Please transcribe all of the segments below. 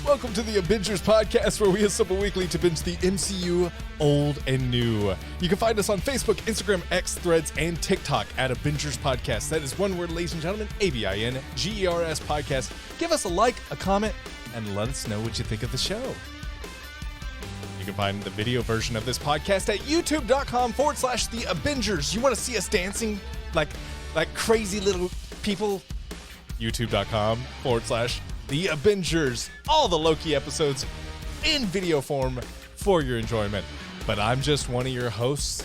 Welcome to the Abingers podcast, where we assemble weekly to binge the MCU old and new. You can find us on Facebook, Instagram, X, Threads, and TikTok at Abingers Podcast. That is one word, ladies and gentlemen, ABINGERS Podcast. Give us a like, a comment, and let us know what you think of the show. You can find the video version of this podcast at youtube.com/the Abingers. You want to see us dancing like crazy little people? youtube.com/the Abingers. All the Loki episodes in video form for your enjoyment. But I'm just one of your hosts.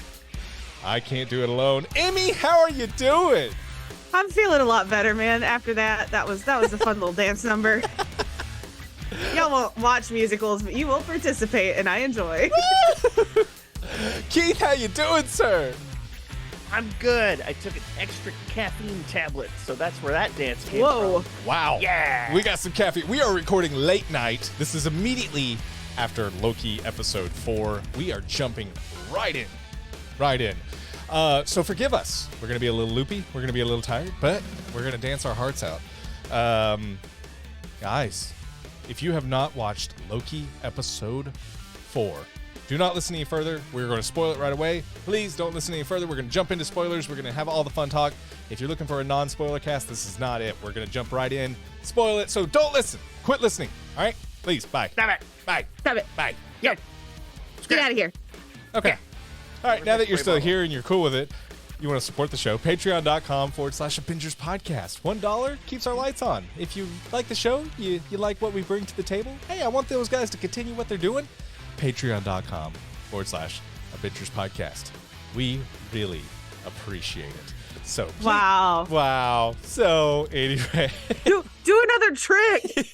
I can't do it alone. Emmy, how are you doing? I'm feeling a lot better, man. After that was a fun little dance number. Y'all won't watch musicals, but you will participate, and I enjoy. Keith, how you doing, sir? I'm good. I took an extra caffeine tablet, so that's where that dance came Whoa. from. Wow. Yeah. We got some caffeine. We are recording late night. This is immediately after Loki episode 4. We are jumping right in. So forgive us. We're going to be a little loopy. We're going to be a little tired, but we're going to dance our hearts out. Guys, if you have not watched Loki episode 4, do not listen any further. We're going to spoil it right away. Please don't listen any further. We're going to jump into spoilers. We're going to have all the fun talk. If you're looking for a non-spoiler cast, this is not it. We're going to jump right in, spoil it. So don't listen. Quit listening. All right? Please. Bye. Stop it. Bye. Stop it. Bye. Yeah. Get out of here. Okay. Yeah. All right. Now that you're still bottle. here and you're cool with it, you want to support the show, patreon.com/Abingers Podcast. $1 keeps our lights on. If you like the show, you like what we bring to the table, hey, I want those guys to continue what they're doing. Patreon.com/Abingers Podcast. We really appreciate it. So please- Wow. So anyway, Do another trick.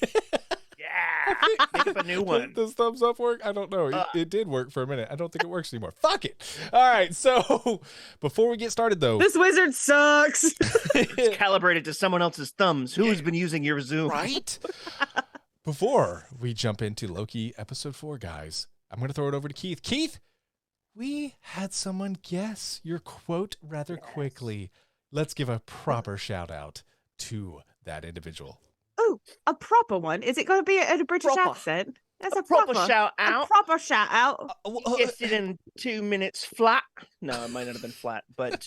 Yeah. Make up a new one. does thumbs up work? I don't know. It did work for a minute. I don't think it works anymore. Fuck it. All right. So before we get started, though, This wizard sucks. It's calibrated to someone else's thumbs. Who's been using your Zoom? right? Before we jump into Loki episode 4, guys, I'm going to throw it over to Keith. Keith, we had someone guess your quote rather quickly. Let's give a proper shout out to that individual. Oh, a proper one. Is it going to be in a British Proper. accent? That's A proper shout A out. proper shout out. Guessed it in 2 minutes flat. No, it might not have been flat, but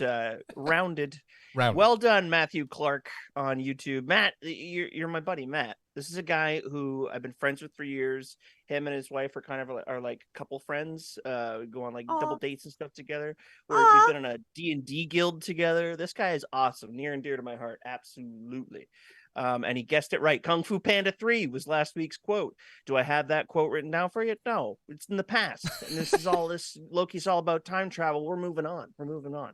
rounded. Round. Well done, Matthew Clark on YouTube. Matt, you're my buddy, Matt. This is a guy who I've been friends with for years. Him and his wife are like couple friends. Go on like double dates and stuff together. We've been in a D&D guild together. This guy is awesome, near and dear to my heart. Absolutely. And he guessed it right. Kung Fu Panda 3 was last week's quote. Do I have that quote written down for you? No, it's in the past. And this Loki's all about time travel. We're moving on.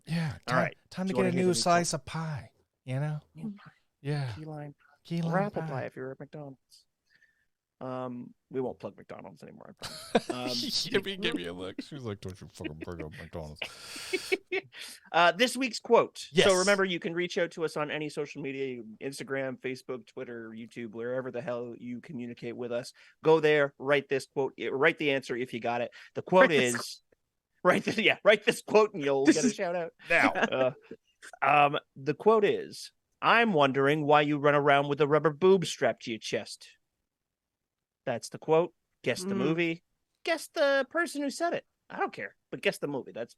Yeah. All right. Time to Do you get a wanna hear new the new slice of pie, you know? Yeah. Key lime Key or lime apple pie if you're at McDonald's. We won't plug McDonald's anymore, I promise. Give me a look. She was like, don't you fucking bring up McDonald's. This week's quote. Yes. So remember, you can reach out to us on any social media, Instagram, Facebook, Twitter, YouTube, wherever the hell you communicate with us. Go there, write this quote, write the answer if you got it. The quote is write this quote and you'll get a shout out. Now, the quote is, I'm wondering why you run around with a rubber boob strapped to your chest. That's the quote. Guess the movie. Guess the person who said it. I don't care, but guess the movie. That's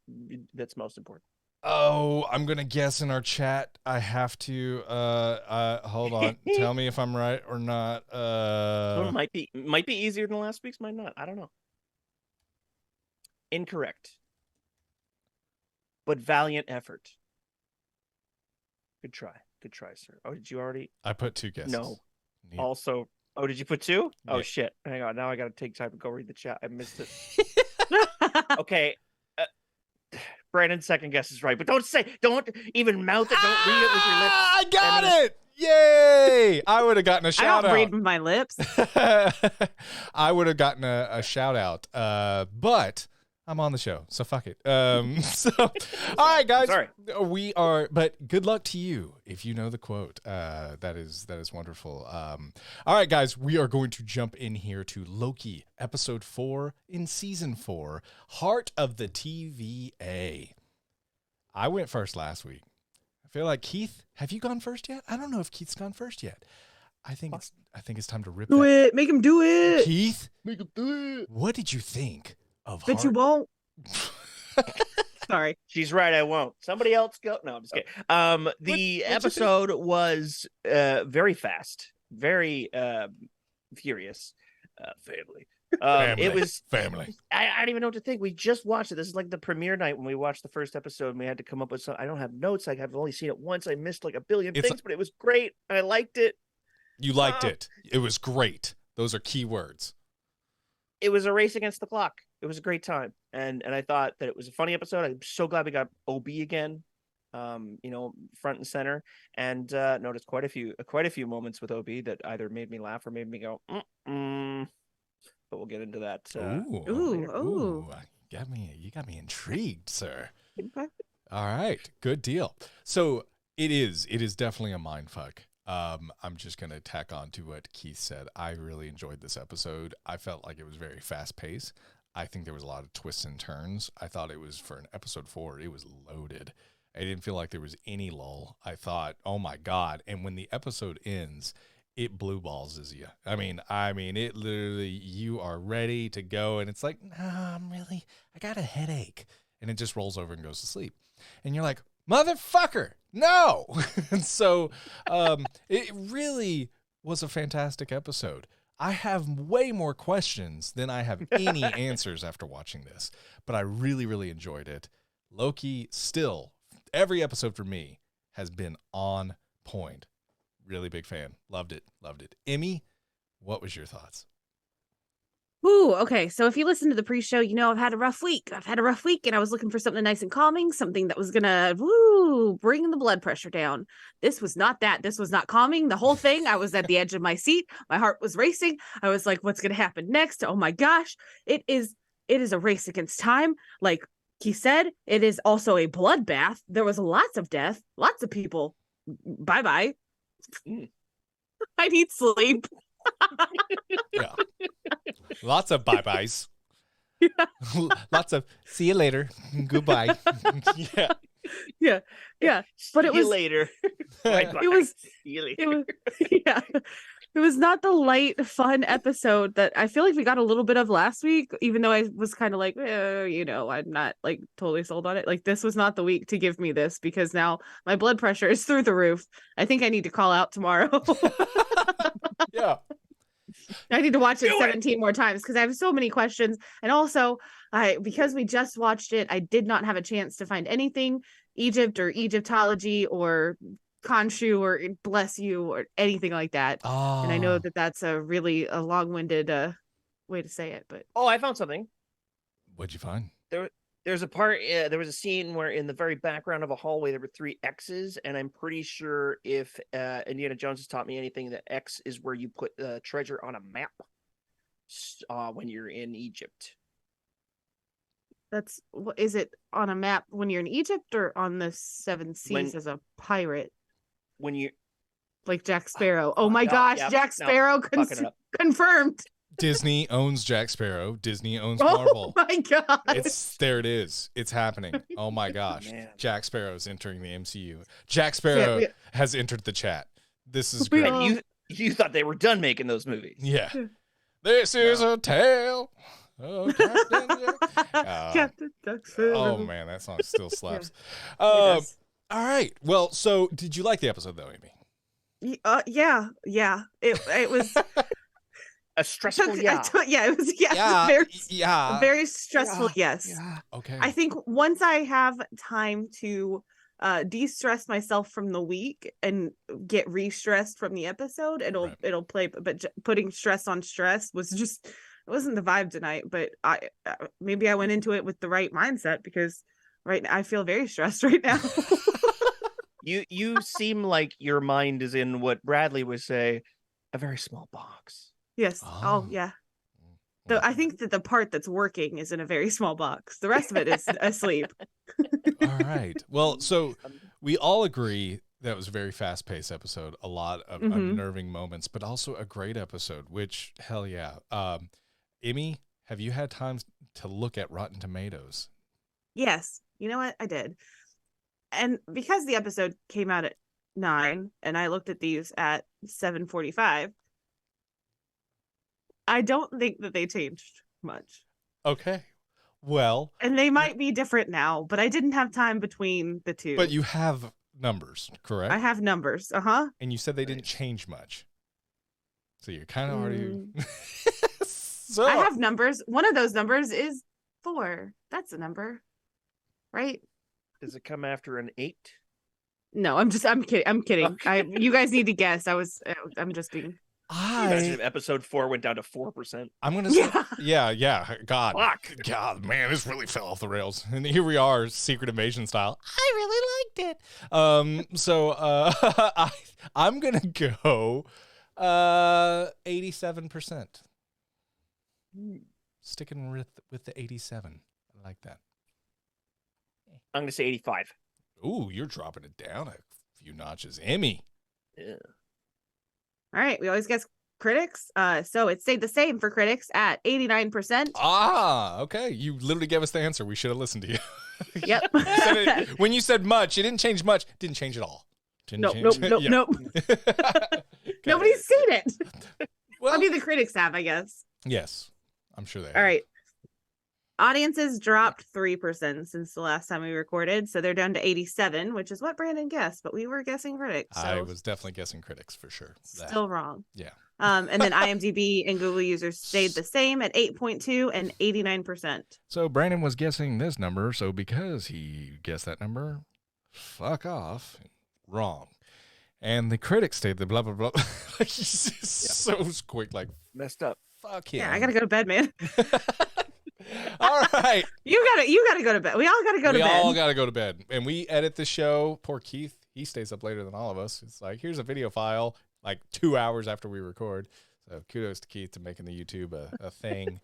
most important. Oh, I'm gonna guess in our chat. I have to. Hold on. Tell me if I'm right or not. It might be easier than last week's. Might not. I don't know. Incorrect. But valiant effort. Good try, sir. Oh, did you already? I put 2 guesses. No. Neat. Also. Oh, did you put 2? Oh, Yeah. shit. Hang on. Now I got to take time to go read the chat. I missed it. Okay. Brandon's second guess is right, but don't even mouth it. Don't read it with your lips. I got it! Yay! I would have gotten a I shout don't out. read with my lips. I would have gotten a shout out. But I'm on the show, so fuck it. So, all right, guys. Sorry. We are, but good luck to you if you know the quote. That is wonderful. All right, guys, we are going to jump in here to Loki, episode 4 in season 4, Heart of the TVA. I went first last week. I feel like Keith, have you gone first yet? I don't know if Keith's gone first yet. I think it's time to rip Do that. it. Make him do it. Keith, Make him do it. what did you think of But you won't. Sorry. She's right. I won't. Somebody else go. No, I'm just kidding. The what'd you think? episode was very fast, very furious. Family. Family. It was family. I don't even know what to think. We just watched it. This is like the premiere night when we watched the first episode, and we had to come up with some. I don't have notes. I've only seen it once. I missed like a billion things, but it was great. I liked it. You liked it. It was great. Those are key words. It was a race against the clock. It was a great time, and I thought that it was a funny episode. I'm so glad we got OB again, front and center, and noticed quite a few moments with OB that either made me laugh or made me go, but we'll get into that. Ooh. You got me intrigued, sir. Okay. All right, good deal. So it is definitely a mind fuck. I'm just going to tack on to what Keith said. I really enjoyed this episode. I felt like it was very fast paced. I think there was a lot of twists and turns. I thought it was, for an episode 4, it was loaded. I didn't feel like there was any lull. I thought, oh my God. And when the episode ends, it blue balls you. I mean, it literally, you are ready to go. And it's like, nah, I got a headache. And it just rolls over and goes to sleep. And you're like, motherfucker, no. And so it really was a fantastic episode. I have way more questions than I have any answers after watching this, but I really, really enjoyed it. Loki, still, every episode for me has been on point. Really big fan. Loved it. Emmy, what was your thoughts? Ooh, okay. So if you listen to the pre-show, I've had a rough week. And I was looking for something nice and calming, something that was gonna bring the blood pressure down. This was not that. This was not calming. The whole thing, I was at the edge of my seat. My heart was racing. I was like, what's gonna happen next? Oh my gosh. It is a race against time. Like he said, it is also a bloodbath. There was lots of death, lots of people. Bye-bye. I need sleep. Yeah. Lots of bye-byes. Yeah. Lots of see you later. Goodbye. Yeah. But it was later. It was it was not the light, fun episode that I feel like we got a little bit of last week, even though I was kind of like, I'm not like totally sold on it. Like, this was not the week to give me this, because now my blood pressure is through the roof. I think I need to call out tomorrow. Yeah. I need to watch it 17 more times because I have so many questions. And also, because we just watched it, I did not have a chance to find anything Egypt or Egyptology or Khonshu or bless you or anything like that. Oh. And I know that that's a long-winded way to say it, but I found something. What'd you find? There's a part, there was a scene where in the very background of a hallway there were 3 X's, and I'm pretty sure if Indiana Jones has taught me anything, that X is where you put treasure on a map when you're in Egypt. Is it on a map when you're in Egypt or on the 7 Seas as a pirate? When you like Jack Sparrow. Oh my gosh, Jack Sparrow confirmed. Disney owns Jack Sparrow. Disney owns Marvel. Oh my god. There it is. It's happening. Oh my gosh. Man. Jack Sparrow is entering the MCU. Jack Sparrow has entered the chat. This is great. And you thought they were done making those movies. Yeah. This is a tale of Captain Jack Sparrow. Oh man, that song still slaps. All right. Well, so did you like the episode though, Amy? Yeah. It was a stressful it was very stressful. Yes. Okay. I think once I have time to de-stress myself from the week and get re-stressed from the episode, it'll play. But putting stress on stress was just, it wasn't the vibe tonight. But maybe I went into it with the right mindset, because I feel very stressed right now. You seem like your mind is in what Bradley would say, a very small box. Yes. Oh yeah. I think that the part that's working is in a very small box. The rest of it is asleep. All right. Well, so we all agree that was a very fast-paced episode, a lot of unnerving moments, but also a great episode, which, hell yeah. Emmy, have you had time to look at Rotten Tomatoes? Yes. You know what? I did. And because the episode came out at 9 and I looked at these at 7:45, I don't think that they changed much. Okay. Well, And they might be different now, but I didn't have time between the two. but you have numbers, correct? I have numbers. Uh-huh. And you said they didn't change much. So you're kind of already... So I have numbers. One of those numbers is 4. That's a number. Right? Does it come after an 8? No, I'm kidding. I'm kidding. Okay. You guys need to guess. I'm just being... Imagine if episode 4 went down to 4%. I'm gonna say, yeah. God, Fuck. God, man, this really fell off the rails. And here we are, Secret Invasion style. I really liked it. So I'm gonna go 87%. Sticking with the 87. I like that. I'm gonna say 85. Ooh, you're dropping it down a few notches, Emmy. Yeah. All right, we always guess critics. So it stayed the same for critics at 89%. Ah, okay. You literally gave us the answer. We should have listened to you. Yep. You said it, when you said much, it didn't change much. Didn't change at all. Nope. Yeah. Nobody's seen it. Well, I mean, the critics have, I guess. yes, I'm sure they have. All right. Audiences dropped 3% since the last time we recorded, so they're down to 87, which is what Brandon guessed, but we were guessing critics. So I was definitely guessing critics for sure. still wrong. Yeah. And then IMDb and Google users stayed the same at 8.2 and 89%. So Brandon was guessing this number, so because he guessed that number, fuck off, wrong. And the critics stayed the blah, blah, blah. So quick, like, Messed up. fuck him. Yeah, I gotta go to bed, man. All right. You gotta go to bed. We all gotta go to We bed. all got to go to bed. And we edit the show. Poor Keith, he stays up later than all of us. It's like, here's a video file, like 2 hours after we record. So kudos to Keith to making the YouTube a thing.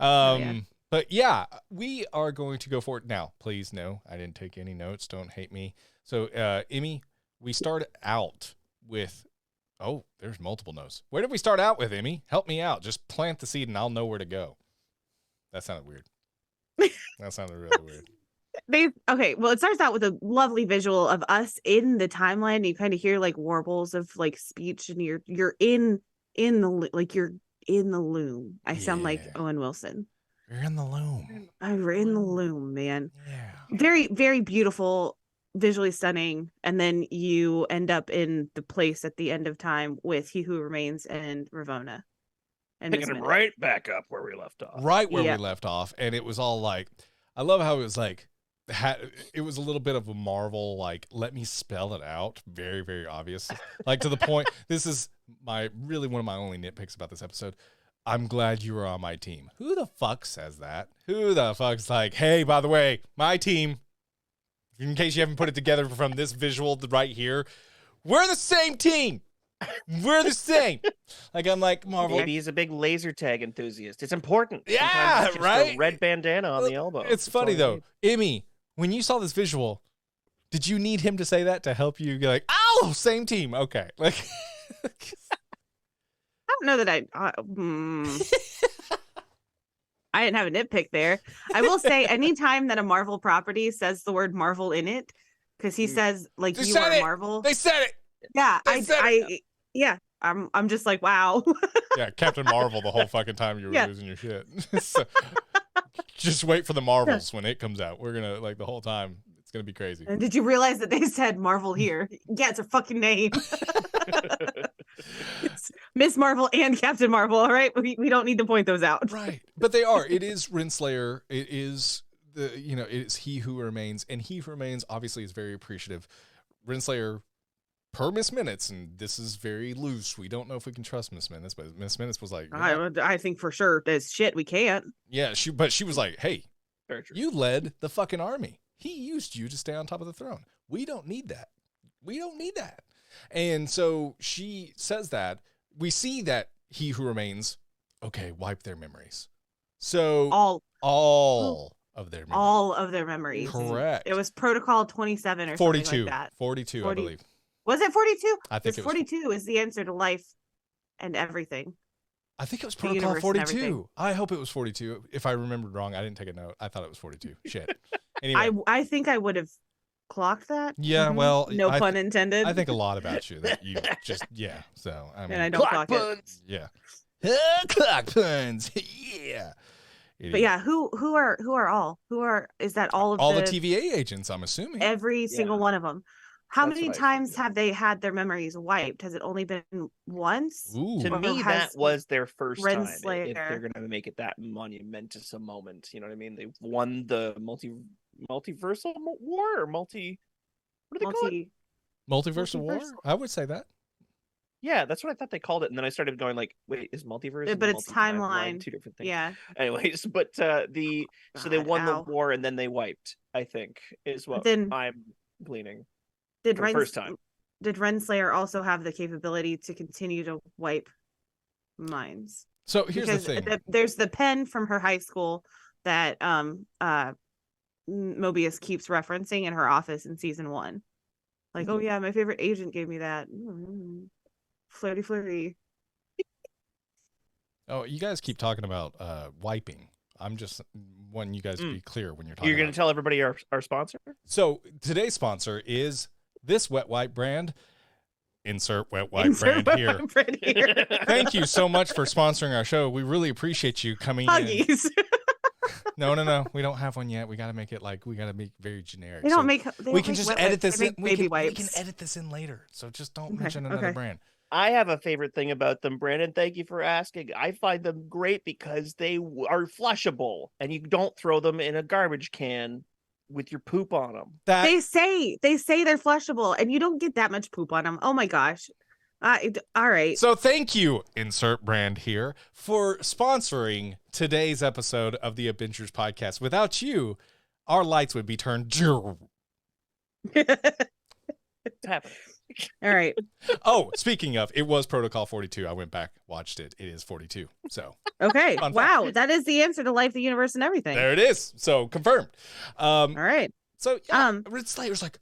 Yeah. But yeah, we are going to go for it now. Please, no, I didn't take any notes. Don't hate me. So, Emmy, we started out with, oh, there's multiple notes. Where did we start out with, Emmy? Help me out. Just plant the seed and I'll know where to go. That sounded weird. That sounded really weird. Okay, well, it starts out with a lovely visual of us in the timeline. You kind of hear like warbles of like speech, and you're in the loom. I sound like Yeah. Owen Wilson. We're in the loom. I'm in the loom, man. Yeah. Very, very beautiful, visually stunning. And then you end up in the place at the end of time with He Who Remains and Ravonna. And Picking Miss him Minute. right back up where we left off. Right where Yeah. we left off. And it was all like, I love how it was like, it was a little bit of a Marvel, like, let me spell it out. Very, very obvious. Like, to the point, this is really one of my only nitpicks about this episode. I'm glad you were on my team. Who the fuck says that? Who the fuck's like, hey, by the way, my team, in case you haven't put it together from this visual right here, we're the same team. We're the same. Like, I'm like, Marvel. Maybe he's a big laser tag enthusiast. It's important. Yeah, Sometimes it's just right? a red bandana on the elbow. It's That's funny all though. you need. Emmy, when you saw this visual, did you need him to say that to help you get like, oh, same team? Okay. Like, I don't know that I didn't have a nitpick there. I will say anytime that a Marvel property says the word Marvel in it, because he says like They you said are it. Marvel. they said it. Yeah, They said yeah. I'm just like, wow. Yeah, Captain Marvel the whole fucking time you were Yeah. losing your shit. So, just wait for the Marvels when it comes out. We're gonna like the whole time. It's gonna be crazy. And did you realize that they said Marvel here? Yeah, it's a fucking name. It's Miss Marvel and Captain Marvel. All right, we don't need to point those out. Right, but they are. It is Renslayer. It is it is He Who Remains, and He Who Remains obviously is very appreciative. Renslayer per Miss Minutes, and this is very loose. We don't know if we can trust Miss Minutes, but Miss Minutes was like, I think for sure there's shit we can't. yeah, she was like, hey, Very true. you led the fucking army. He used you to stay on top of the throne. We don't need that. We don't need that. And so she says that. We see that He Who Remains, okay, wipe their memories. So all of their memories. All of their memories. Correct. It was Protocol 27 or 42. something like that. 42, 40. I believe. Was it 42? I think Because it was 42 is the answer to life and everything. I think it was The Protocol universe and everything. 42. I hope it was 42. If I remembered wrong, I didn't take a note. I thought it was 42. Shit. Anyway, I think I would have clocked that. Yeah, well, no pun intended. I think a lot about you that you just So I mean, and I don't clock it. Yeah, clock puns. Yeah. But yeah, who are is that all of all the TVA agents? I'm assuming every single one of them. How That's many times have they had their memories wiped? Has it only been once? Ooh. To me, that was their first time. Renslayer. If they're gonna make it that monumentous a moment, you know what I mean? They won the multiversal war or what do they call it? Multiversal war? I would say that. Yeah, that's what I thought they called it, and then I started going like, "Wait, is multiverse?" But it's timeline. Two different things. Yeah. Anyways, but so they won the war and then they wiped. I think is what I'm gleaning. Did first time? Did Renslayer also have the capability to continue to wipe minds? So here's the thing: there's the pen from her high school that Mobius keeps referencing in her office in season 1. Like, oh yeah, my favorite agent gave me that. Flirty. Oh, you guys keep talking about wiping. I'm just wanting you guys to be clear when you're talking. You're going to tell everybody our sponsor? So today's sponsor is this wet wipe brand. Insert wet wipe brand here. Thank you so much for sponsoring our show. We really appreciate you coming Huggies. in. No. We don't have one yet. We got to make it we got to make very generic. We can just edit this in. We can wipes. edit this in later. So just don't mention another brand. I have a favorite thing about them, Brandon. Thank you for asking. I find them great because they are flushable and you don't throw them in a garbage can with your poop on them. They say they're flushable and you don't get that much poop on them. Oh my gosh. All right. So thank you, insert brand here, for sponsoring today's episode of the Abingers podcast. Without you, our lights would be turned. It's happening. All right. Oh, speaking of, it was Protocol 42. I went back, watched it. It is 42. So okay. Wow. That is the answer to life, the universe, and everything. There it is. So confirmed. All right. So yeah, Red Slayer's like,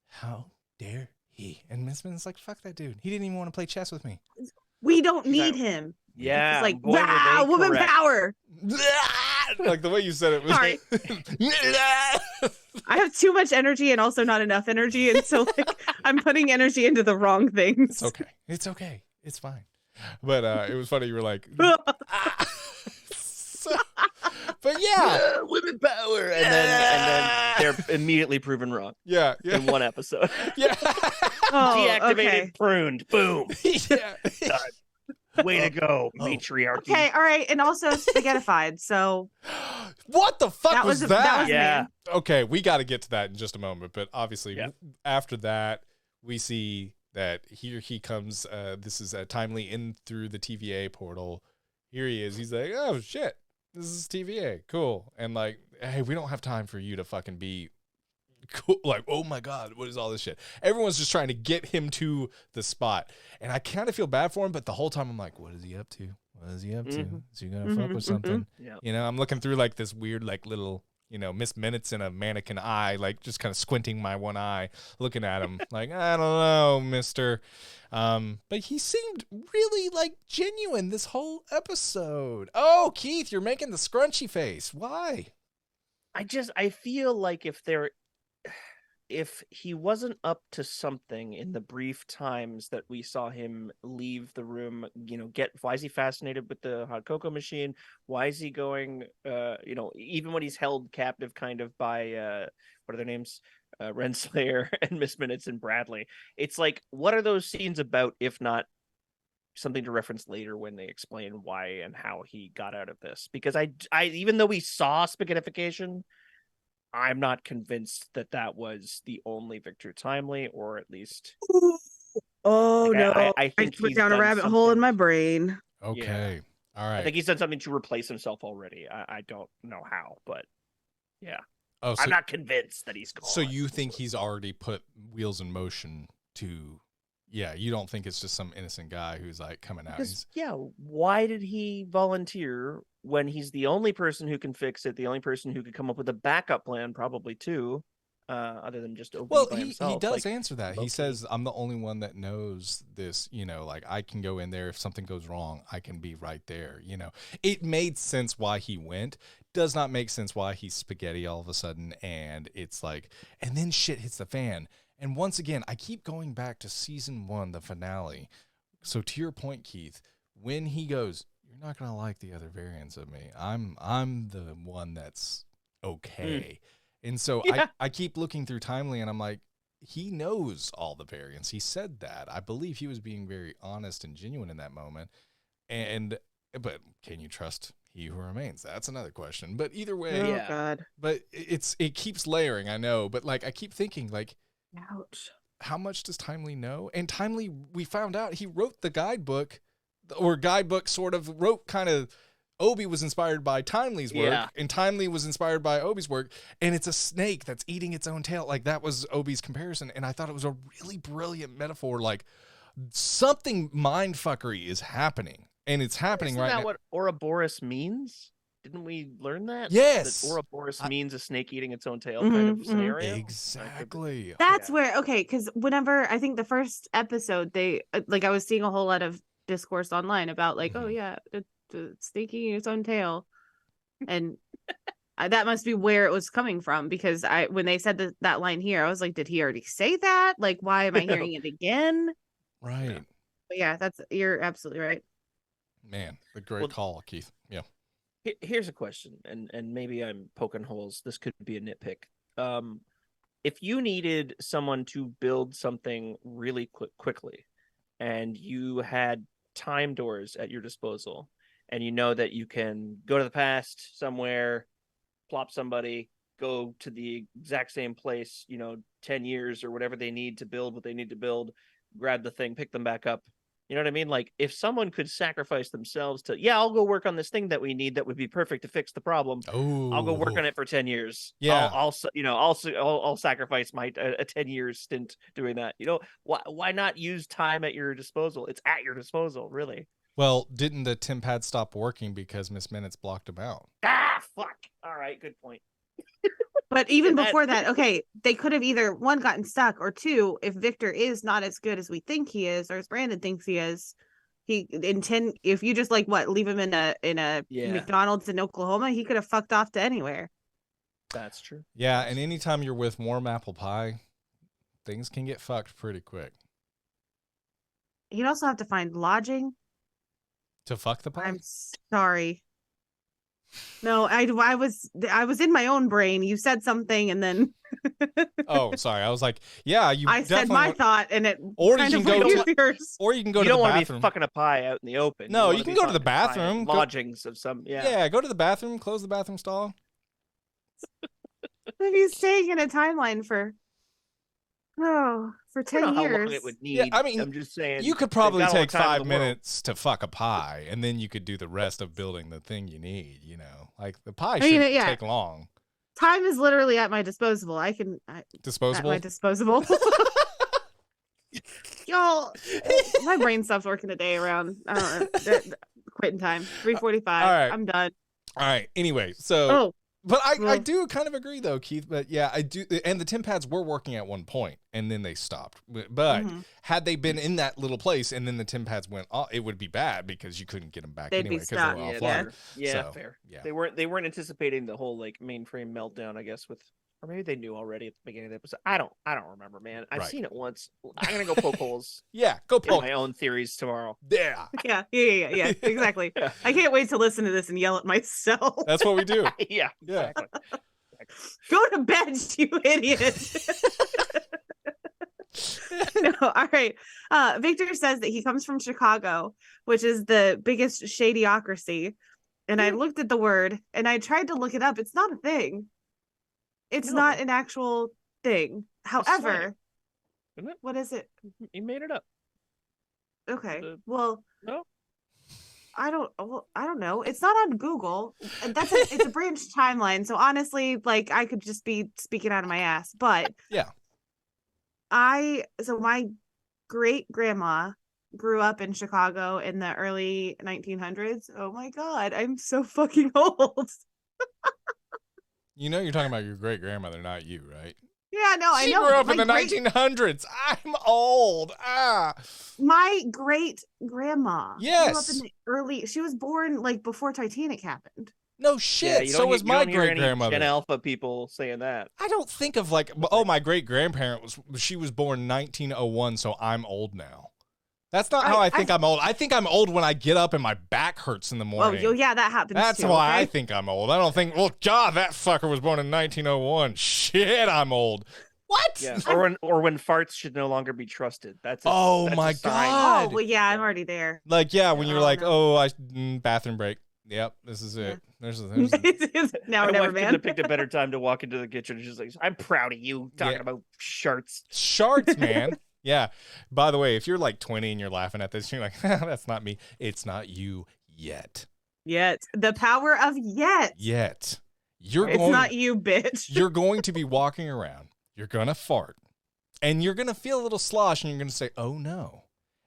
how dare he? And Miss Min's like, fuck that dude. He didn't even want to play chess with me. We don't need him. Yeah. It's like, wow, woman power. Like the way you said it was. Sorry. I have too much energy and also not enough energy. And so I'm putting energy into the wrong things. It's okay. It's fine. But it was funny. You were like, but yeah, women power. And then they're immediately proven wrong. Yeah. In one episode. Yeah. Deactivated, pruned, boom. Yeah. Way to go, matriarchy. Okay, all right, and also spaghettified. So, what the fuck was that? That was yeah. Okay, we got to get to that in just a moment. But obviously, after that, we see that here he comes. This is timely in through the TVA portal. Here he is. He's like, oh shit, this is TVA, cool. And like, hey, we don't have time for you to fucking be cool. Like, oh my god, what is all this shit? Everyone's just trying to get him to the spot, and I kind of feel bad for him, but the whole time I'm like, what is he up to? Is he gonna fuck with something? Yeah. You know, I'm looking through like this weird like little, you know, Miss Minutes in a mannequin eye, like just kind of squinting my one eye, looking at him like, I don't know, mister. But he seemed really like genuine this whole episode. Oh, Keith, you're making the scrunchy face. Why? I feel like if he wasn't up to something in the brief times that we saw him leave the room, you know, why is he fascinated with the hot cocoa machine? Why is he going, you know, even when he's held captive kind of by, what are their names? Renslayer and Miss Minutes and Bradley. It's like, what are those scenes about, if not something to reference later when they explain why and how he got out of this? Because I even though we saw spaghettification, I'm not convinced that was the only Victor Timely, or at least. Oh like, no! I think put down a rabbit hole in my brain. Okay, all right. I think he's done something to replace himself already. I don't know how, but yeah. Oh, so, I'm not convinced that he's gone. So you think he's already put wheels in motion to? Yeah, you don't think it's just some innocent guy who's like coming out. Why did he volunteer when he's the only person who can fix it, the only person who could come up with a backup plan, probably too, other than just OB by himself? He does answer that. Loki. He says, I'm the only one that knows this, you know, like I can go in there. If something goes wrong, I can be right there. You know, it made sense why he went. does not make sense why he's spaghetti all of a sudden, and it's like, and then shit hits the fan. And once again, I keep going back to season 1, the finale. So to your point, Keith, when he goes, "You're not gonna like the other variants of me. I'm the one that's okay." And so I keep looking through Timely, and I'm like, he knows all the variants. He said that. I believe he was being very honest and genuine in that moment. But can you trust he who remains? That's another question. But either way, Oh God. But it keeps layering, I know. But like I keep thinking, like, Ouch. how much does Timely know? And Timely, we found out he wrote the guidebook, or guidebook sort of wrote kind of. Obi was inspired by Timely's work, and Timely was inspired by Obi's work, and it's a snake that's eating its own tail. Like, that was Obi's comparison, and I thought it was a really brilliant metaphor. Like, something mindfuckery is happening, and it's happening right now. Isn't that what Ouroboros means? Didn't we learn that? Yes. That Ouroboros means a snake eating its own tail kind of scenario. Exactly. That's where, okay, because whenever, I think the first episode, they, like, I was seeing a whole lot of discourse online about, like, oh, yeah, the snake eating its own tail. And that must be where it was coming from, because when they said that line here, I was like, did he already say that? Like, why am I hearing it again? Right. But yeah, you're absolutely right. Man, the great call, Keith. Yeah. Here's a question, and maybe I'm poking holes. This could be a nitpick. If you needed someone to build something really quickly, and you had time doors at your disposal, and you know that you can go to the past somewhere, plop somebody, go to the exact same place, 10 years or whatever they need to build what they need to build, grab the thing, pick them back up. You know what I mean? Like, if someone could sacrifice themselves to, I'll go work on this thing that we need that would be perfect to fix the problem. Oh, I'll go work on it for 10 years. Yeah. I'll sacrifice my a 10-year stint doing that. Why not use time at your disposal? It's at your disposal, really. Well, didn't the Tim pad stop working because Miss Minutes blocked him out? Fuck. All right, good point. But even before that, okay, they could have either, one, gotten stuck, or two, if Victor is not as good as we think he is, or as Brandon thinks he is, if you just leave him in a McDonald's in Oklahoma, he could have fucked off to anywhere. That's true. Yeah, and anytime you're with warm apple pie, things can get fucked pretty quick. You'd also have to find lodging. To fuck the pie? I'm sorry. No, I was in my own brain. You said something, and then oh, sorry. I was like, yeah, I said my thought, and it or kind you can of go to yours. Or you can go to the bathroom. You bathroom. don't want to be fucking a pie out in the open. No, you can go to the bathroom. Lodgings of some, Yeah, go to the bathroom, close the bathroom stall. If he's staying in a timeline for 10 years. How long it would need. Yeah, I mean, I'm just saying. You could probably take 5 minutes to fuck a pie, and then you could do the rest of building the thing you need, Like, the pie shouldn't take long. Time is literally at my disposal. Disposable? At my disposable. Y'all, my brain stops working today around, I don't know, quitting time. 3:45. Right. I'm done. All right. Anyway, so... But I do kind of agree, though, Keith. But yeah, I do. And the Tim pads were working at one point, and then they stopped. But had they been in that little place, and then the Tim pads went off, it would be bad because you couldn't get them back anyway because they were offline. Yeah, fair. Yeah. They weren't anticipating the whole mainframe meltdown, I guess, or maybe they knew already at the beginning of the episode. I don't remember, man. I've seen it once. I'm gonna go poke holes. Yeah, go poke my own theories tomorrow. Yeah. Yeah, exactly. Yeah. I can't wait to listen to this and yell at myself. That's what we do. Yeah. Exactly. Go to bed, you idiot. No, all right. Victor says that he comes from Chicago, which is the biggest shadyocracy. And I looked at the word and I tried to look it up. It's not a thing. It's not an actual thing. However, isn't it? What is it? You made it up. Okay. Well, no. I don't know. It's not on Google. It's a branched timeline. So honestly, I could just be speaking out of my ass. But yeah. So my great grandma grew up in Chicago in the early 1900s. Oh my God, I'm so fucking old. You're talking about your great grandmother, not you, right? Yeah, no, I know. She grew up in the 1900s. I'm old. My great grandma. Yes. Grew up in the she was born before Titanic happened. No shit. So was my great grandmother. Gen Alpha people saying that. I don't think of like, oh, my great grandparent she was born 1901, so I'm old now. That's not how I think I'm old. I think I'm old when I get up and my back hurts in the morning. Oh, yeah, that happens. That's too, why okay? I think I'm old. I don't think, well, God, that fucker was born in 1901. Shit, I'm old. What? Yeah. Or when farts should no longer be trusted. That's a my sign. God. Oh, well, yeah, I'm already there. Like, yeah, when you're like, no. bathroom break. Yep, this is it. Yeah. There's now My or never, wife couldn't man. have picked a better time to walk into the kitchen. She's like, I'm proud of you talking about sharts. Sharts, man. Yeah. By the way, if you're like 20 and you're laughing at this, you're like, that's not me. It's not you yet. Yet. The power of yet. Yet. It's not you, bitch. You're going to be walking around. You're going to fart. And you're going to feel a little slosh and you're going to say, oh no.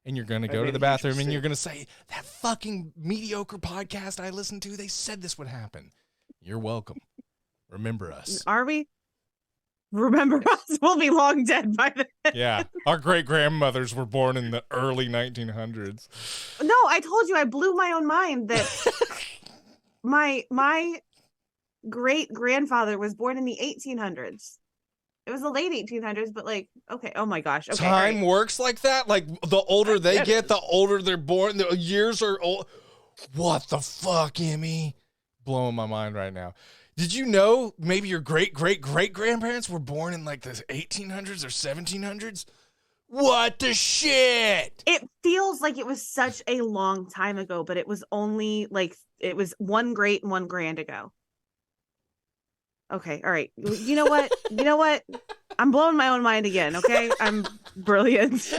And you're going to go to the bathroom and you're going to say, that fucking mediocre podcast I listened to, they said this would happen. You're welcome. Remember us. Are we? Remember us? We'll be long dead by then. Yeah. Our great grandmothers were born in the early 1900s. No, I told you I blew my own mind that my great grandfather was born in the 1800s. It was the late 1800s, but like, okay. Oh my gosh. Okay, Time works like that? Like the older they get, the older they're born. The years are old. What the fuck, Emmy? Blowing my mind right now. Did you know maybe your great-great-great-grandparents were born in like the 1800s or 1700s? What the shit? It feels like it was such a long time ago, but it was only like, it was one great and one grand ago. Okay, all right. You know what? I'm blowing my own mind again, okay? I'm brilliant.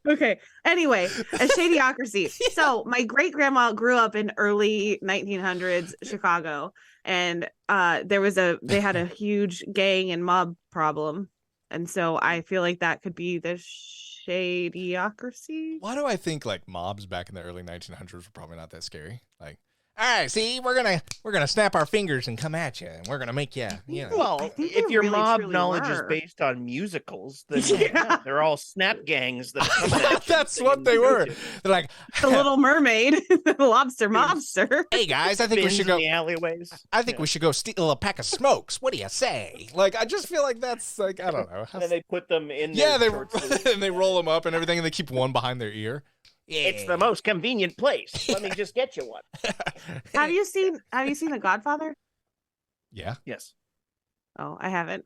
Okay. Anyway, a shadiocracy. So my great grandma grew up in early 1900s Chicago, and they had a huge gang and mob problem, and so I feel like that could be the shadiocracy. Why do I think like mobs back in the early 1900s were probably not that scary? Like, all right, see, we're gonna snap our fingers and come at you, and we're gonna make you, you know. Well, if your really, mob knowledge is based on musicals, then yeah, they're all snap gangs that are coming at That's what they were. They're like the Little Mermaid, the lobster mobster. Hey guys, I think we should go. In the alleyways. I think we should go steal a pack of smokes. What do you say? Like, I just feel like that's like, I don't know. And then they put them in. Yeah, and they roll them up and everything, and they keep one behind their ear. Yeah. It's the most convenient place. Let me just get you one. Have you seen The Godfather? Yeah. Yes. Oh, I haven't.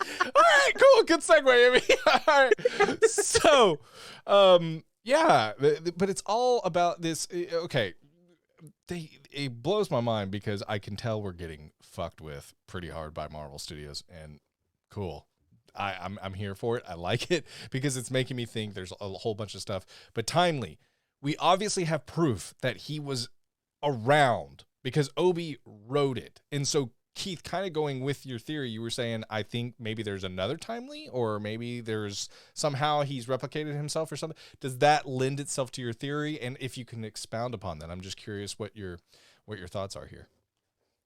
All right, cool. Good segue, Amy. All right. So, yeah, but it's all about this. Okay. It blows my mind because I can tell we're getting fucked with pretty hard by Marvel Studios, and cool. I'm here for it. I like it because it's making me think there's a whole bunch of stuff. But timely, we obviously have proof that he was around because Obi wrote it. And so, Keith, kind of going with your theory, you were saying, I think maybe there's another Timely, or maybe there's somehow he's replicated himself or something. Does that lend itself to your theory? And if you can expound upon that, I'm just curious what your thoughts are here.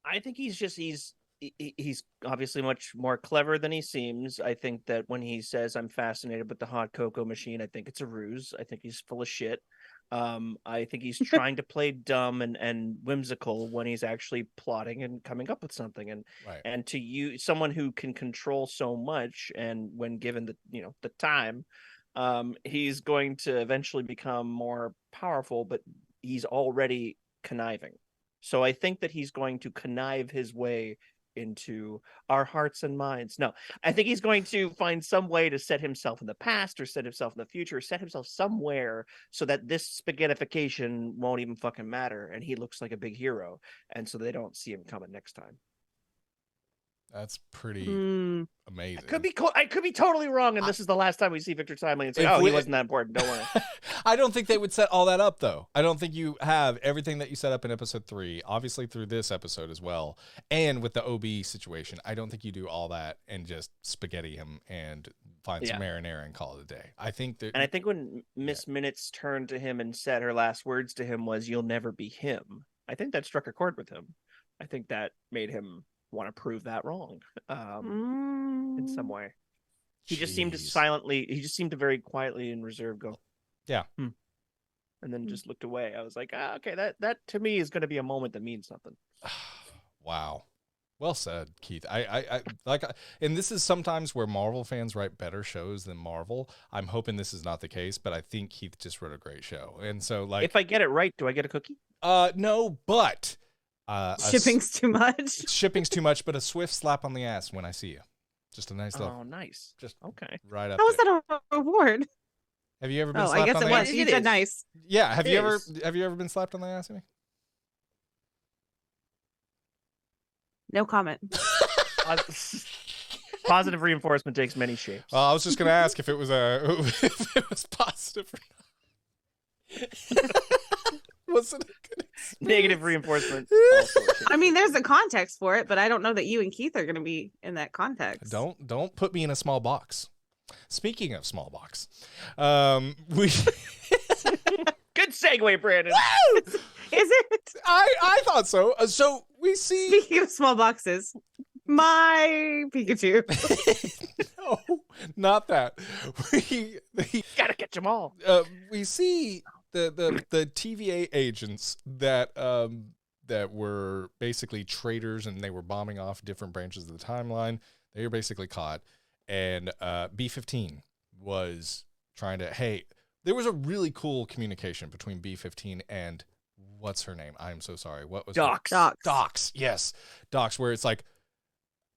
I think he's obviously much more clever than he seems. I think that when he says I'm fascinated with the hot cocoa machine, I think it's a ruse. I think he's full of shit. I think he's trying to play dumb and whimsical when he's actually plotting and coming up with something. And right. And to you, someone who can control so much, and when given the time, he's going to eventually become more powerful. But he's already conniving. So I think that he's going to connive his way into our hearts and minds. No, I think he's going to find some way to set himself in the past, or set himself in the future, or set himself somewhere so that this spaghettification won't even fucking matter, and he looks like a big hero, and so they don't see him coming next time. That's pretty amazing. I could be totally wrong, and this is the last time we see Victor Timely and say, he wasn't that important. Don't worry. I don't think they would set all that up, though. I don't think you have everything that you set up in episode 3, obviously through this episode as well, and with the OB situation. I don't think you do all that and just spaghetti him and find some marinara and call it a day. I think that, and I think when Miss Minutes turned to him and said her last words to him was, "You'll never be him," I think that struck a chord with him. I think that made him want to prove that wrong in some way. He just seemed to very quietly and reserved go, yeah. and then just looked away. I was like, okay, that to me is going to be a moment that means something. Wow. Well said, Keith. And this is sometimes where Marvel fans write better shows than Marvel. I'm hoping this is not the case, but I think Keith just wrote a great show. And so, like, if I get it right, do I get a cookie? No, but shipping's too much. Shipping's too much, but a swift slap on the ass when I see you. Just a nice little. Oh, nice. Just okay. Right up. How was that a reward? Have you ever been? Oh, slapped I guess on it the was. ass? You said nice. Yeah. Have you ever been slapped on the ass, Amy? No comment. Positive reinforcement takes many shapes. Well, I was just going to ask if it was if it was positive or not. Was it a good experience? Negative reinforcement. I mean, there's a context for it, but I don't know that you and Keith are going to be in that context. Don't put me in a small box. Speaking of small box, we good segue, Brandon. Is it? I thought so. So we see. Speaking of small boxes, my Pikachu. No, not that. We gotta catch them all. We see the TVA agents that were basically traitors, and they were bombing off different branches of the timeline. They were basically caught, and B-15 was trying to. Hey, there was a really cool communication between B-15 and what's her name? I'm so sorry. What was Docs? Docs. Yes, Docs. Where it's like,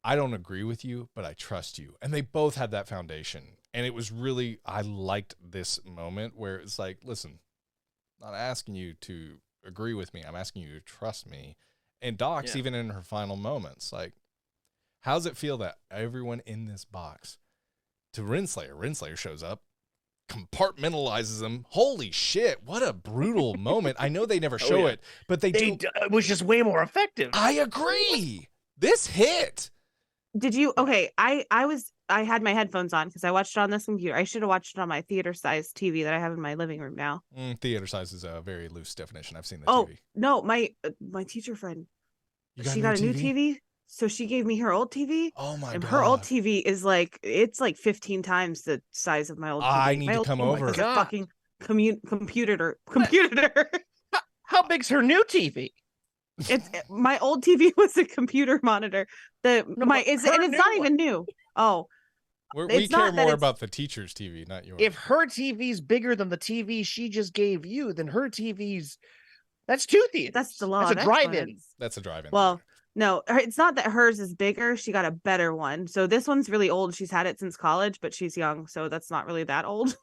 I don't agree with you, but I trust you, and they both had that foundation, and it was really. I liked this moment where it's like, listen. Not asking you to agree with me. I'm asking you to trust me. And Docs, even in her final moments, like, how does it feel that everyone in this box to Renslayer shows up, compartmentalizes them. Holy shit. What a brutal moment. I know they never show it, but they do. It was just way more effective. I agree. This hit. Did you? Okay. I had my headphones on because I watched it on this computer. I should have watched it on my theater size TV that I have in my living room now. Theater size is a very loose definition. I've seen the TV. TV. No, my teacher friend, she got a new TV. So she gave me her old TV. Oh my and God. Her old TV is like, it's like 15 times the size of my old TV. I need to come over. It's a fucking computer. How big's her new TV? It's my old TV was a computer monitor. And it's not even new. Oh, we care more about the teacher's TV, not yours. If her TV's bigger than the TV she just gave you, then her TV's that's two theaters. That's the law. That's a drive-in. That's a drive-in. Well, no, it's not that hers is bigger. She got a better one. So this one's really old. She's had it since college, but she's young, so that's not really that old.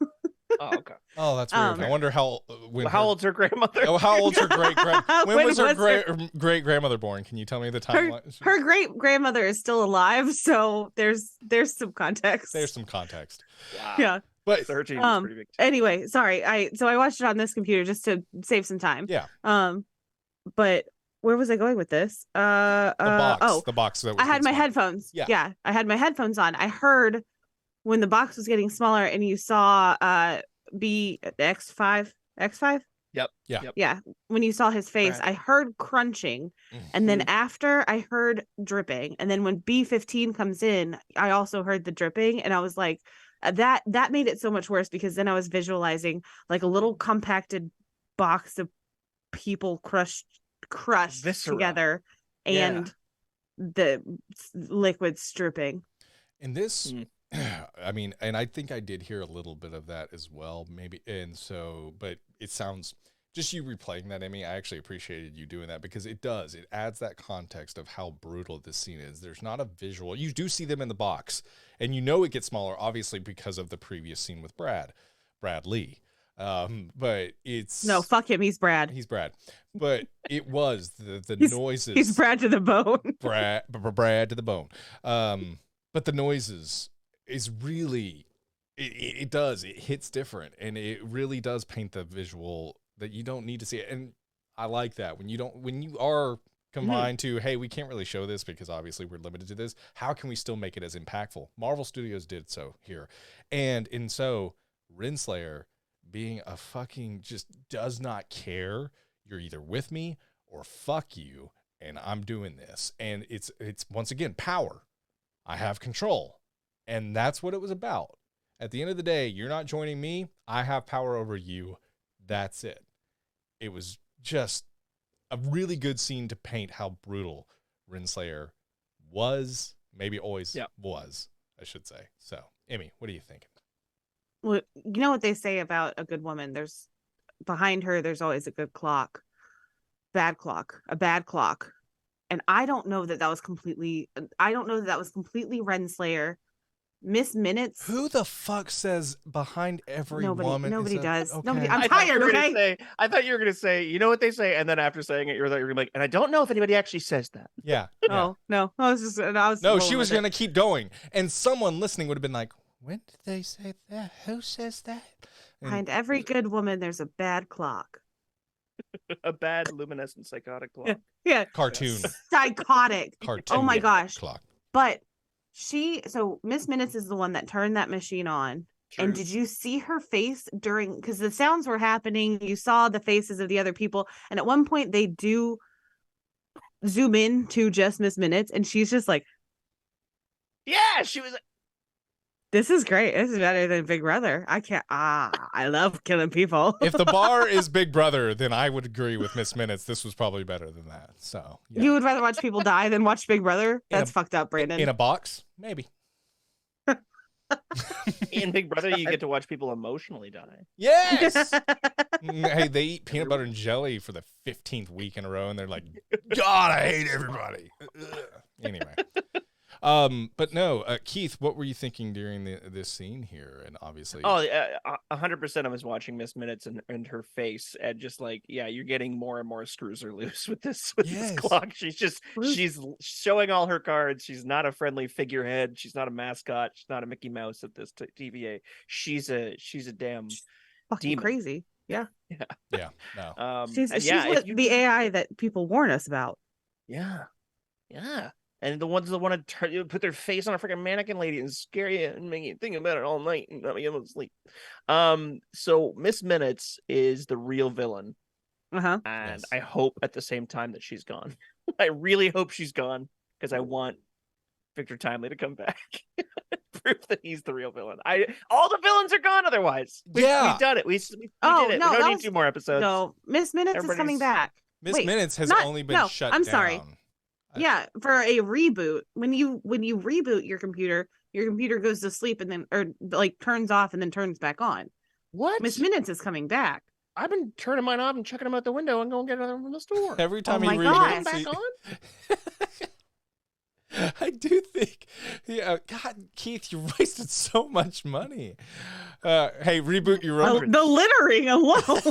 Oh, okay. Oh, that's weird. I wonder how old's her grandmother? Oh, how old's her when was her great grandmother born? Can you tell me the timeline? Her great grandmother is still alive, so there's some context. There's some context. Wow. Yeah. But 13 is pretty big too. Anyway, sorry. I watched it on this computer just to save some time. Yeah. But where was I going with this? The box that was I had my headphones. Yeah, I had my headphones on. I heard when the box was getting smaller and you saw X5. Yep. Yeah. When you saw his face, Right. I heard crunching. And then after I heard dripping. And then when B-15 comes in, I also heard the dripping. And I was like, that made it so much worse because then I was visualizing like a little compacted box of people crushed Viscera. together and the liquids dripping. And this I mean, and I think I did hear a little bit of that as well, maybe. And so, but it sounds, just you replaying that, Emmy, I actually appreciated you doing that because it adds that context of how brutal this scene is. There's not a visual. You do see them in the box, and you know it gets smaller, obviously, because of the previous scene with Brad Lee. But it's... No, fuck him. He's Brad. He's Brad. But it was the noises. He's Brad to the bone. Brad to the bone. But the noises... is really it hits different, and it really does paint the visual that you don't need to see it. And I like that when you are confined to, hey, we can't really show this because obviously we're limited to this, how can we still make it as impactful? Marvel Studios did so here, and so Renslayer being a fucking just does not care. You're either with me or fuck you, and I'm doing this. And it's once again power. I have control. And that's what it was about. At the end of the day, you're not joining me. I have power over you. That's it. it was just a really good scene to paint how brutal Renslayer was, maybe always was, I should say. So, Emmy, what are you thinking? Well, you know what they say about a good woman? There's behind her, there's always a good clock, a bad clock. And I don't know that was completely Renslayer. Miss Minutes. Who the fuck says behind every woman? Nobody does. Okay. Nobody. I'm tired. Okay. I thought you were gonna say, you know what they say, and then after saying it, you're gonna be like, and I don't know if anybody actually says that. Yeah. Oh no, I was no. She was gonna keep going, and someone listening would have been like, "When did they say that? Who says that?" And behind every good woman, there's a bad clock. A bad luminescent psychotic clock. Yeah. Cartoon. Psychotic. Cartoon. Oh my gosh. Clock. But Miss Minutes is the one that turned that machine on. True. And did you see her face because the sounds were happening? You saw the faces of the other people. And at one point they do zoom in to just Miss Minutes. And she's just like, yeah, she was like, this is great. This is better than Big Brother. I love killing people. If the bar is Big Brother, then I would agree with Miss Minutes. This was probably better than that. So yeah. You would rather watch people die than watch Big Brother? That's fucked up, Brandon. In a box? Maybe. in Big Brother, you get to watch people emotionally die. Yes. Hey, they eat peanut butter and jelly for the 15th week in a row, and they're like, God, I hate everybody. Anyway. But no, Keith, what were you thinking during this scene here? And obviously, 100% I was watching Miss Minutes and her face, and just like, yeah, you're getting more and more screws are loose with this clock. She's showing all her cards. She's not a friendly figurehead. She's not a mascot. She's not a Mickey Mouse at this TVA. She's a damn fucking demon. Crazy. Yeah. No. She's the AI that people warn us about. Yeah. And the ones that want to put their face on a freaking mannequin lady and scare you and make you think about it all night and not be able to sleep. So Miss Minutes is the real villain. And yes. I hope at the same time that she's gone. I really hope she's gone because I want Victor Timely to come back. Proof that he's the real villain. All the villains are gone otherwise. We've done it. We did it. No, we don't need 2 more episodes. No, Miss Minutes is coming back. Miss Minutes has only been shut down. I'm sorry. Yeah, for a reboot, when you reboot your computer goes to sleep and then turns off and then turns back on. What? Miss Minutes is coming back. I've been turning mine off and chucking them out the window and going to get another from the store. Every time he reboots, back on. I do think, God, Keith, you wasted so much money. Hey, reboot your own. The littering alone.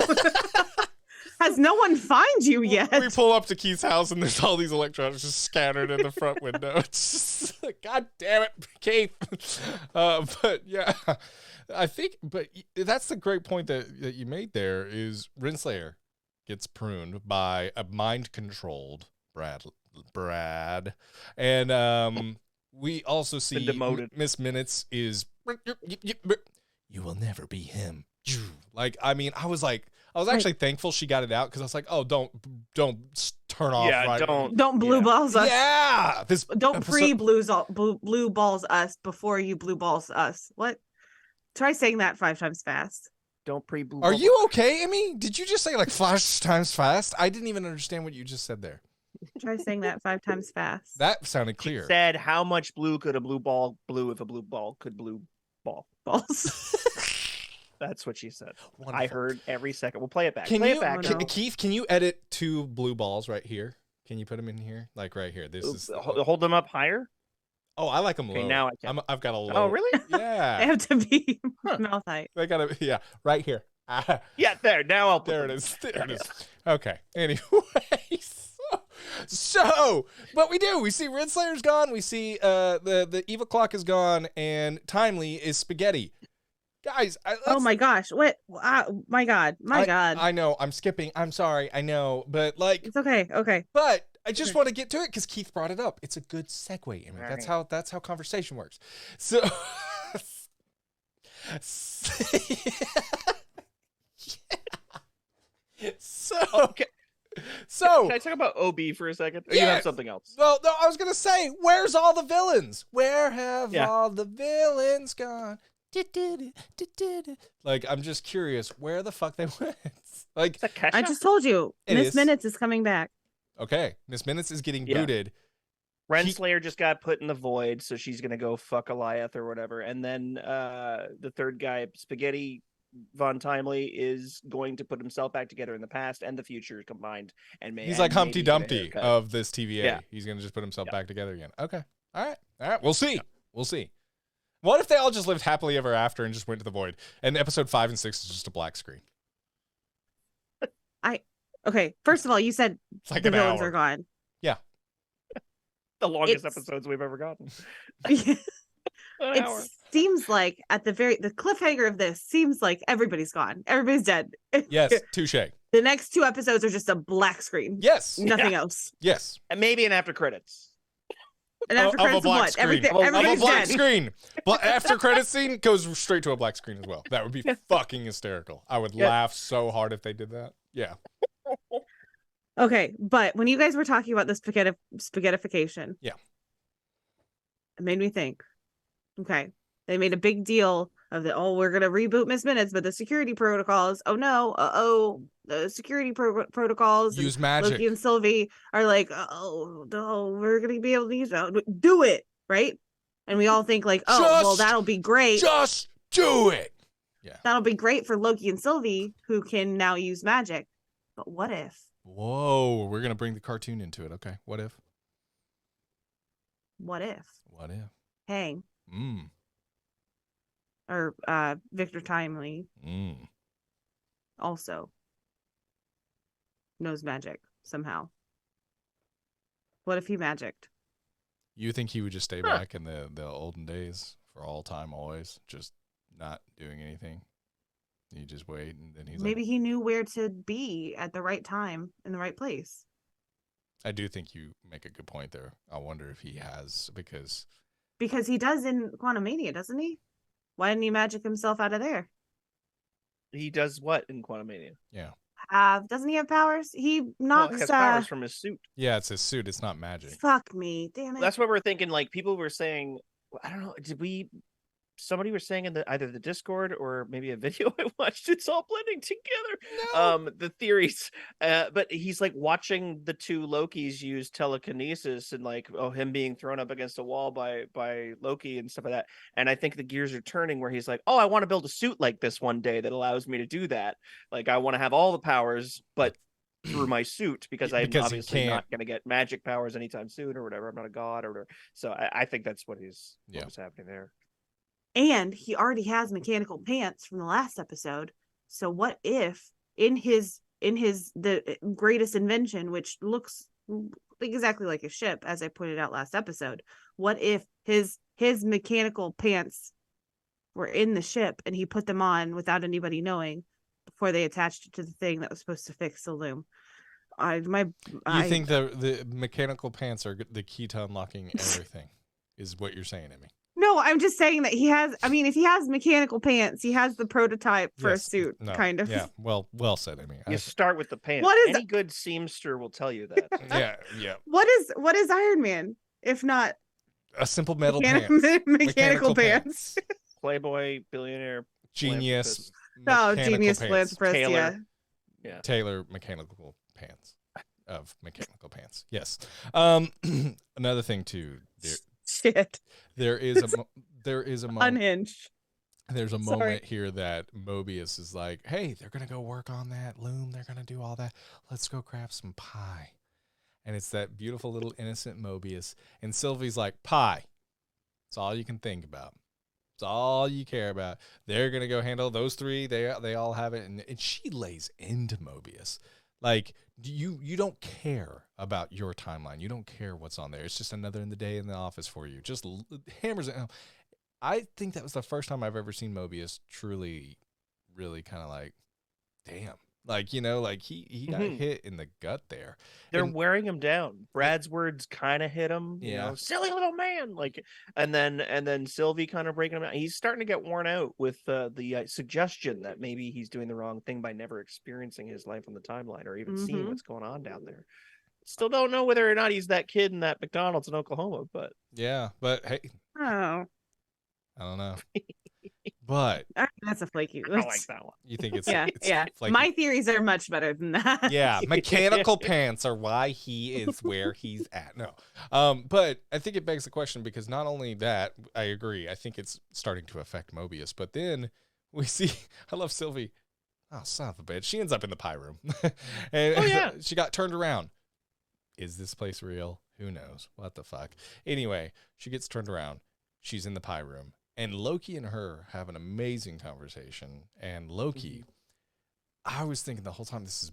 Has no one find you yet? We pull up to Keith's house and there's all these electronics just scattered in the front window. It's just like, God damn it, Keith. But yeah, I think, but that's the great point that you made there is Renslayer gets pruned by a mind-controlled Brad. And we also see Miss Minutes is, you will never be him. Like, I mean, I was actually thankful she got it out because I was like, oh, don't turn off. Yeah, right? Don't blue balls us. Yeah, don't blue balls us before you blue balls us. What? Try saying that 5 times fast. Don't pre-blue. Are you okay, Emmy? Did you just say like 5 times fast? I didn't even understand what you just said there. Try saying that 5 times fast. That sounded clear. She said, how much blue could a blue ball blue if a blue ball could blue balls? That's what she said. Wonderful. I heard every second. We'll play it back. Keith, can you edit 2 blue balls right here? Can you put them in here? Like right here. This is hold them up higher. Oh, I like them low. Now I can. I've got a low. Oh, really? Yeah. They have to be mouth height. They gotta, right here. Yeah, there. Now I'll put there. It is. There it is. Okay. Anyway, so what we do? We see Renslayer's gone. We see the evil clock is gone, and Timely is spaghetti. Guys, oh my gosh! What? My God! I know. I'm skipping. I'm sorry. I know, but like, it's okay. Okay. But I just want to get to it because Keith brought it up. It's a good segue. I mean, that's how conversation works. So, okay. So can I talk about OB for a second? Or you have something else? Well, no, I was gonna say, where's all the villains? Where have all the villains gone? Like, I'm just curious where the fuck they went. Like, I just told you, Miss Minutes is coming back. Okay, Miss Minutes is getting booted. Renslayer just got put in the void, so she's gonna go fuck Eliath or whatever. And then the third guy, Spaghetti Von Timely, is going to put himself back together in the past and the future combined. And he's like Humpty Dumpty of this TVA. Yeah. He's gonna just put himself back together again. Okay, all right. We'll see. We'll see. What if they all just lived happily ever after and just went to the void? And episode 5 and 6 is just a black screen. Okay, first of all, you said like the villains are gone. Yeah. The longest episodes we've ever gotten. It seems like at the cliffhanger of this seems like everybody's gone. Everybody's dead. Yes, touche. The next 2 episodes are just a black screen. Yes. Nothing else. Yes. And maybe an after credits. And after credits of what? Everything, of a black screen. But after credits scene goes straight to a black screen as well. That would be fucking hysterical. I would laugh so hard if they did that. Yeah. Okay, but when you guys were talking about the spaghettification, yeah, it made me think. Okay, they made a big deal of we're gonna reboot Miss Minutes, but the security protocols. Oh no! The security protocols. Use magic. Loki and Sylvie are like, oh no, we're gonna be able to use that. Do it, right? And we all think like, well, that'll be great. Just do it. Yeah, that'll be great for Loki and Sylvie, who can now use magic. But what if? Whoa, we're gonna bring the cartoon into it. Okay, what if? What if? What if? Hang. Or Victor Timely. Also knows magic somehow. What if he magicked? You think he would just stay back in the olden days for all time, always, just not doing anything? You just wait, and then maybe he knew where to be at the right time in the right place. I do think you make a good point there. I wonder if he has, because he does in Quantumania, doesn't he? Why didn't he magic himself out of there? He does what in Quantumania? Yeah. Doesn't he have powers? He knocks he has powers from his suit. Yeah, it's his suit. It's not magic. Fuck me, damn it. That's what we're thinking. Like, people were saying, I don't know. Somebody was saying in either the Discord or maybe a video I watched, it's all blending together. No. The theories, but he's like watching the 2 Lokis use telekinesis and like, him being thrown up against a wall by Loki and stuff like that. And I think the gears are turning where he's like, I want to build a suit like this one day that allows me to do that. Like, I want to have all the powers, but through my suit, because I'm obviously not going to get magic powers anytime soon or whatever. I'm not a god or whatever. So I think that's what was happening there. And he already has mechanical pants from the last episode. So what if in his the greatest invention, which looks exactly like a ship, as I pointed out last episode, what if his mechanical pants were in the ship and he put them on without anybody knowing before they attached it to the thing that was supposed to fix the loom? You think the mechanical pants are the key to unlocking everything? Is what you're saying to me? No, I'm just saying that he has. I mean, if he has mechanical pants, he has the prototype for a suit, kind of. Yeah, well said. I mean, you start with the pants. Any good seamster will tell you that. yeah. What is Iron Man if not a simple metal mechanical pants? Playboy, billionaire, genius. Genius philanthropist. Taylor. Yeah. Taylor mechanical pants of mechanical pants. Yes. Another thing too. Shit. There is a moment. Unhinged. There's a moment here that Mobius is like, hey, they're gonna go work on that loom. They're gonna do all that. Let's go craft some pie. And it's that beautiful little innocent Mobius. And Sylvie's like, pie. It's all you can think about. It's all you care about. They're gonna go handle those 3. They all have it, and she lays into Mobius. Like, you don't care about your timeline. You don't care what's on there. It's just another day in the office for you. Just hammers it. I think that was the first time I've ever seen Mobius truly, really kind of like, damn. Like, like he got hit in the gut there. They're wearing him down. Brad's words kind of hit him. Yeah. Silly little man. Like, and then Sylvie kind of breaking him out. He's starting to get worn out with the suggestion that maybe he's doing the wrong thing by never experiencing his life on the timeline or even seeing what's going on down there. Still don't know whether or not he's that kid in that McDonald's in Oklahoma, but yeah, but hey, I don't know. But That's a flaky. I like that one. you think it's Yeah, it's yeah. flaky. My theories are much better than that. Yeah, mechanical pants are why he is where he's at. No. But I think it begs the question because not only that, I agree. I think it's starting to affect Mobius, but then we see I love Sylvie. Oh, son of a bitch. She ends up in the pie room. And she got turned around. Is this place real? Who knows? What the fuck? Anyway, she gets turned around. She's in the pie room. And Loki and her have an amazing conversation. And Loki, I was thinking the whole time, this is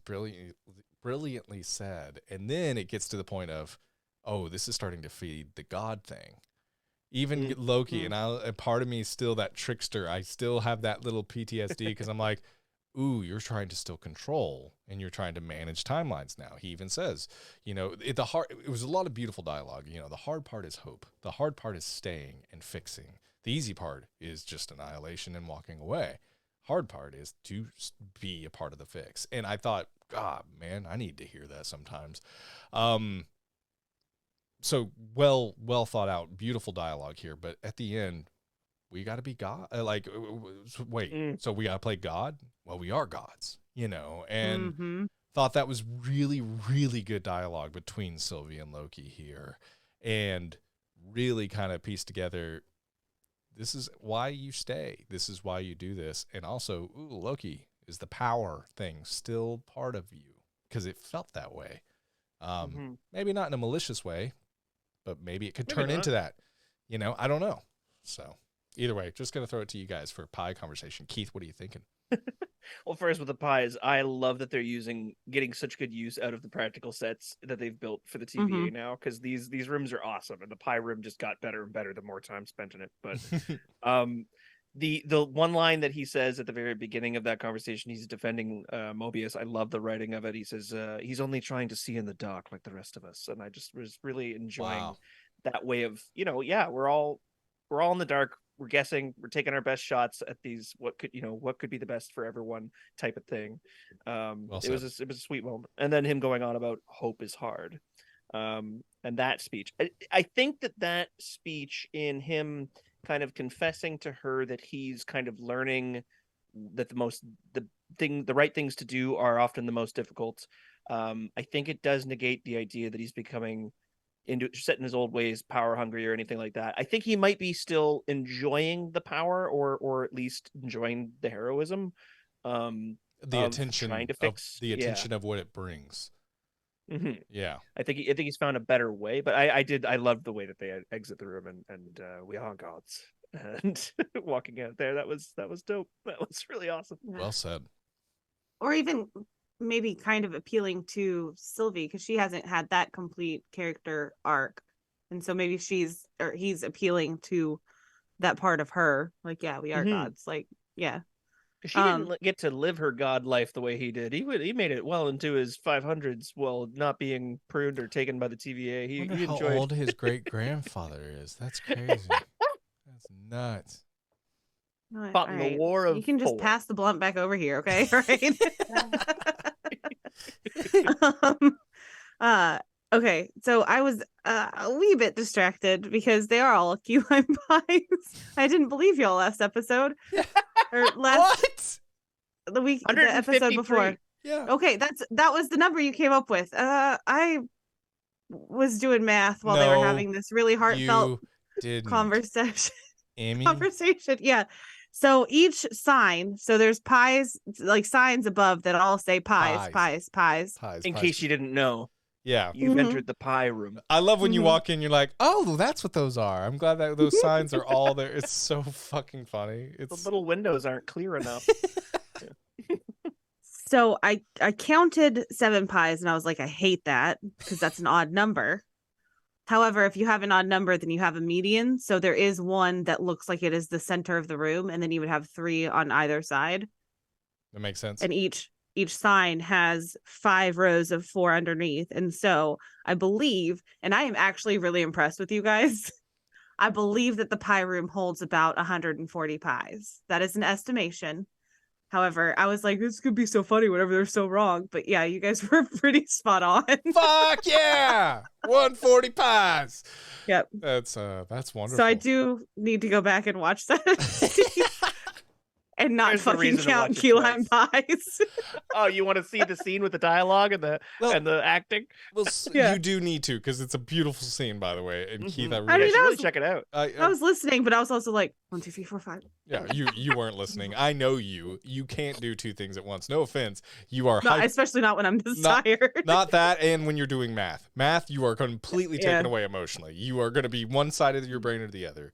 brilliantly said. And then it gets to the point of, oh, this is starting to feed the God thing. Even Loki, and a part of me is still that trickster. I still have that little PTSD because I'm like, ooh, you're trying to still control and you're trying to manage timelines now. He even says, you know, it was a lot of beautiful dialogue. You know, the hard part is hope. The hard part is staying and fixing. The easy part is just annihilation and walking away. Hard part is to be a part of the fix. And I thought, God, man, I need to hear that sometimes. So well thought out, beautiful dialogue here. But at the end, we got to be God. Wait, so we got to play God? Well, we are gods, you know, and thought that was really, really good dialogue between Sylvie and Loki here, and really kind of pieced together, this is why you stay. This is why you do this. And also, Loki, is the power thing still part of you? Because it felt that way. Maybe not in a malicious way, but maybe it could turn into that. You know, I don't know. So either way, just going to throw it to you guys for a pie conversation. Keith, what are you thinking? Well, first with the pies, I love that they're getting such good use out of the practical sets that they've built for the TVA now, because these rooms are awesome, and the pie room just got better and better the more time spent in it. But the one line that he says at the very beginning of that conversation, he's defending Mobius. I love the writing of it. He says he's only trying to see in the dark like the rest of us, and I just was really enjoying that way of, you know, we're all in the dark. We're guessing, we're taking our best shots at these, what could be the best for everyone type of thing. It was a sweet moment. And then him going on about hope is hard. And that speech, I think that speech in him kind of confessing to her that he's kind of learning that the right things to do are often the most difficult. I think it does negate the idea that he's becoming set in his old ways, power hungry or anything like that. I think he might be still enjoying the power, or at least enjoying the heroism, the attention, trying to fix the attention of what it brings. Yeah, I think he's found a better way. But I loved the way that they exit the room and we are gods and walking out there. That was dope. That was really awesome. Well said. Or even maybe kind of appealing to Sylvie, because she hasn't had that complete character arc, and so maybe he's appealing to that part of her. Like, yeah, we are gods. Like, yeah, she didn't get to live her god life the way he did. He made it well into his 500s while not being pruned or taken by the TVA. He enjoyed how old his great grandfather is. That's crazy. That's nuts. Fought in the war of. You can just pass the blunt back over here, okay? Right. Okay, so I was a wee bit distracted because they are all key lime pies. I didn't believe y'all last episode. Or the episode before. Yeah. Okay, that was the number you came up with. I was doing math while they were having this really heartfelt conversation. Amy? Conversation. Yeah. So each sign, so there's pies, like signs above that all say pies. In case you didn't know. Yeah. You've entered the pie room. I love when you walk in, you're like, oh, that's what those are. I'm glad that those signs are all there. It's so fucking funny. The little windows aren't clear enough. So I counted 7 pies and I was like, I hate that because that's an odd number. However, if you have an odd number, then you have a median. So there is one that looks like it is the center of the room, and then you would have 3 on either side. That makes sense. And each sign has 5 rows of 4 underneath. And so I believe, and I am actually really impressed with you guys, I believe that the pie room holds about 140 pies. That is an estimation. However, I was like, this could be so funny whenever they're so wrong. But yeah, you guys were pretty spot on. Fuck yeah! 140 pies. Yep. That's wonderful. So I do need to go back and watch that. and not There's the fucking reason to count watch it key lime pies. Oh, you want to see the scene with the dialogue and the acting? Well, Yeah. you do need to, because it's a beautiful scene, by the way. And Keith, I Mhm. really, I mean, You should that really was- check it out. I was listening, but I was also like 1, 2, 3, 4, 5. yeah, you weren't listening. I know you. You can't do two things at once. No offense. You are No, especially not when I'm this tired. not that, and when you're doing math. Math, you are completely Yeah. taken away emotionally. You are going to be one side of your brain or the other.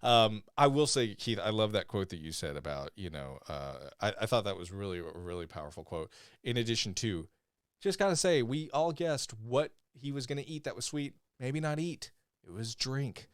I will say, Keith, I love that quote that you said about, I thought that was really a really powerful quote. In addition to, just got to say, we all guessed what he was going to eat that was sweet. Maybe not eat. It was drink.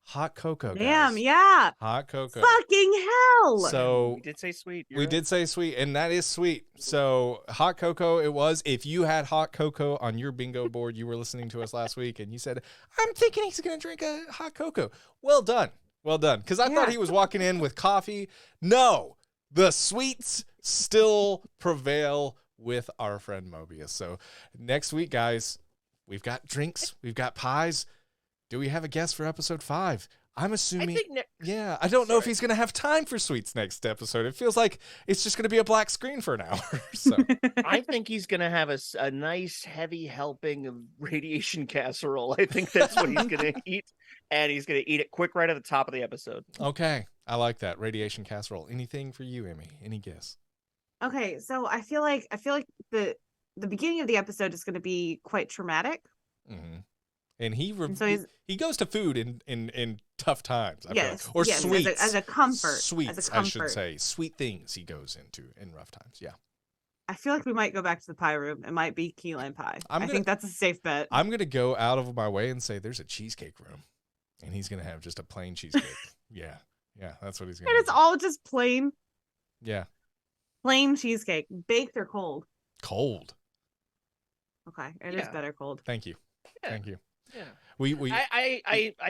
Hot cocoa, Damn, guys. yeah. Hot cocoa. Fucking hell. So We did say sweet. we did say sweet, and that is sweet. So hot cocoa it was. If you had hot cocoa on your bingo board, you were listening to us last week, and you said, I'm thinking he's going to drink a hot cocoa. Well done. Well done. Because I thought he was walking in with coffee. No, the sweets still prevail with our friend Mobius. So next week, guys, we've got drinks. We've got pies. Do we have a guest for episode 5? I'm assuming. I don't know if he's going to have time for sweets next episode. It feels like it's just going to be a black screen for an hour. So I think he's going to have a nice heavy helping of radiation casserole. I think that's what he's going to eat. And he's going to eat it quick right at the top of the episode. Okay. I like that. Radiation casserole. Anything for you, Emmy? Any guess? Okay, so I feel like the beginning of the episode is going to be quite traumatic. Mm-hmm. And he goes to food in tough times. I feel like. Or yes, sweets. as a comfort. Sweets, as a comfort. I should say. Sweet things he goes into in rough times. Yeah. I feel like we might go back to the pie room. It might be key lime pie. I think that's a safe bet. I'm going to go out of my way and say there's a cheesecake room. And he's going to have just a plain cheesecake. Yeah. Yeah, that's what he's going to do. And it's all just plain. Yeah. Plain cheesecake. Baked or cold? Cold. Okay. It is better cold. Thank you. Yeah. Thank you. Yeah. I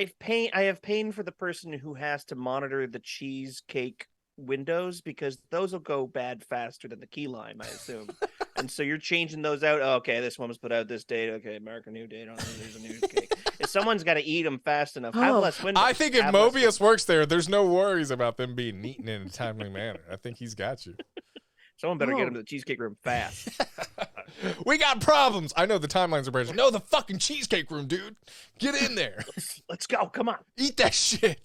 have pain for the person who has to monitor the cheesecake windows, because those will go bad faster than the key lime, I assume. And so you're changing those out. Oh, okay, this one was put out this date. Okay, mark a new date on it. There's a new cake. If someone's got to eat them fast enough, have less windows. I think if Mobius works there, there's no worries about them being eaten in a timely manner. I think he's got you. Someone better get him to the cheesecake room fast. We got problems. I know the timelines are breaking. No, the fucking cheesecake room, dude. Get in there. Let's go. Come on. Eat that shit.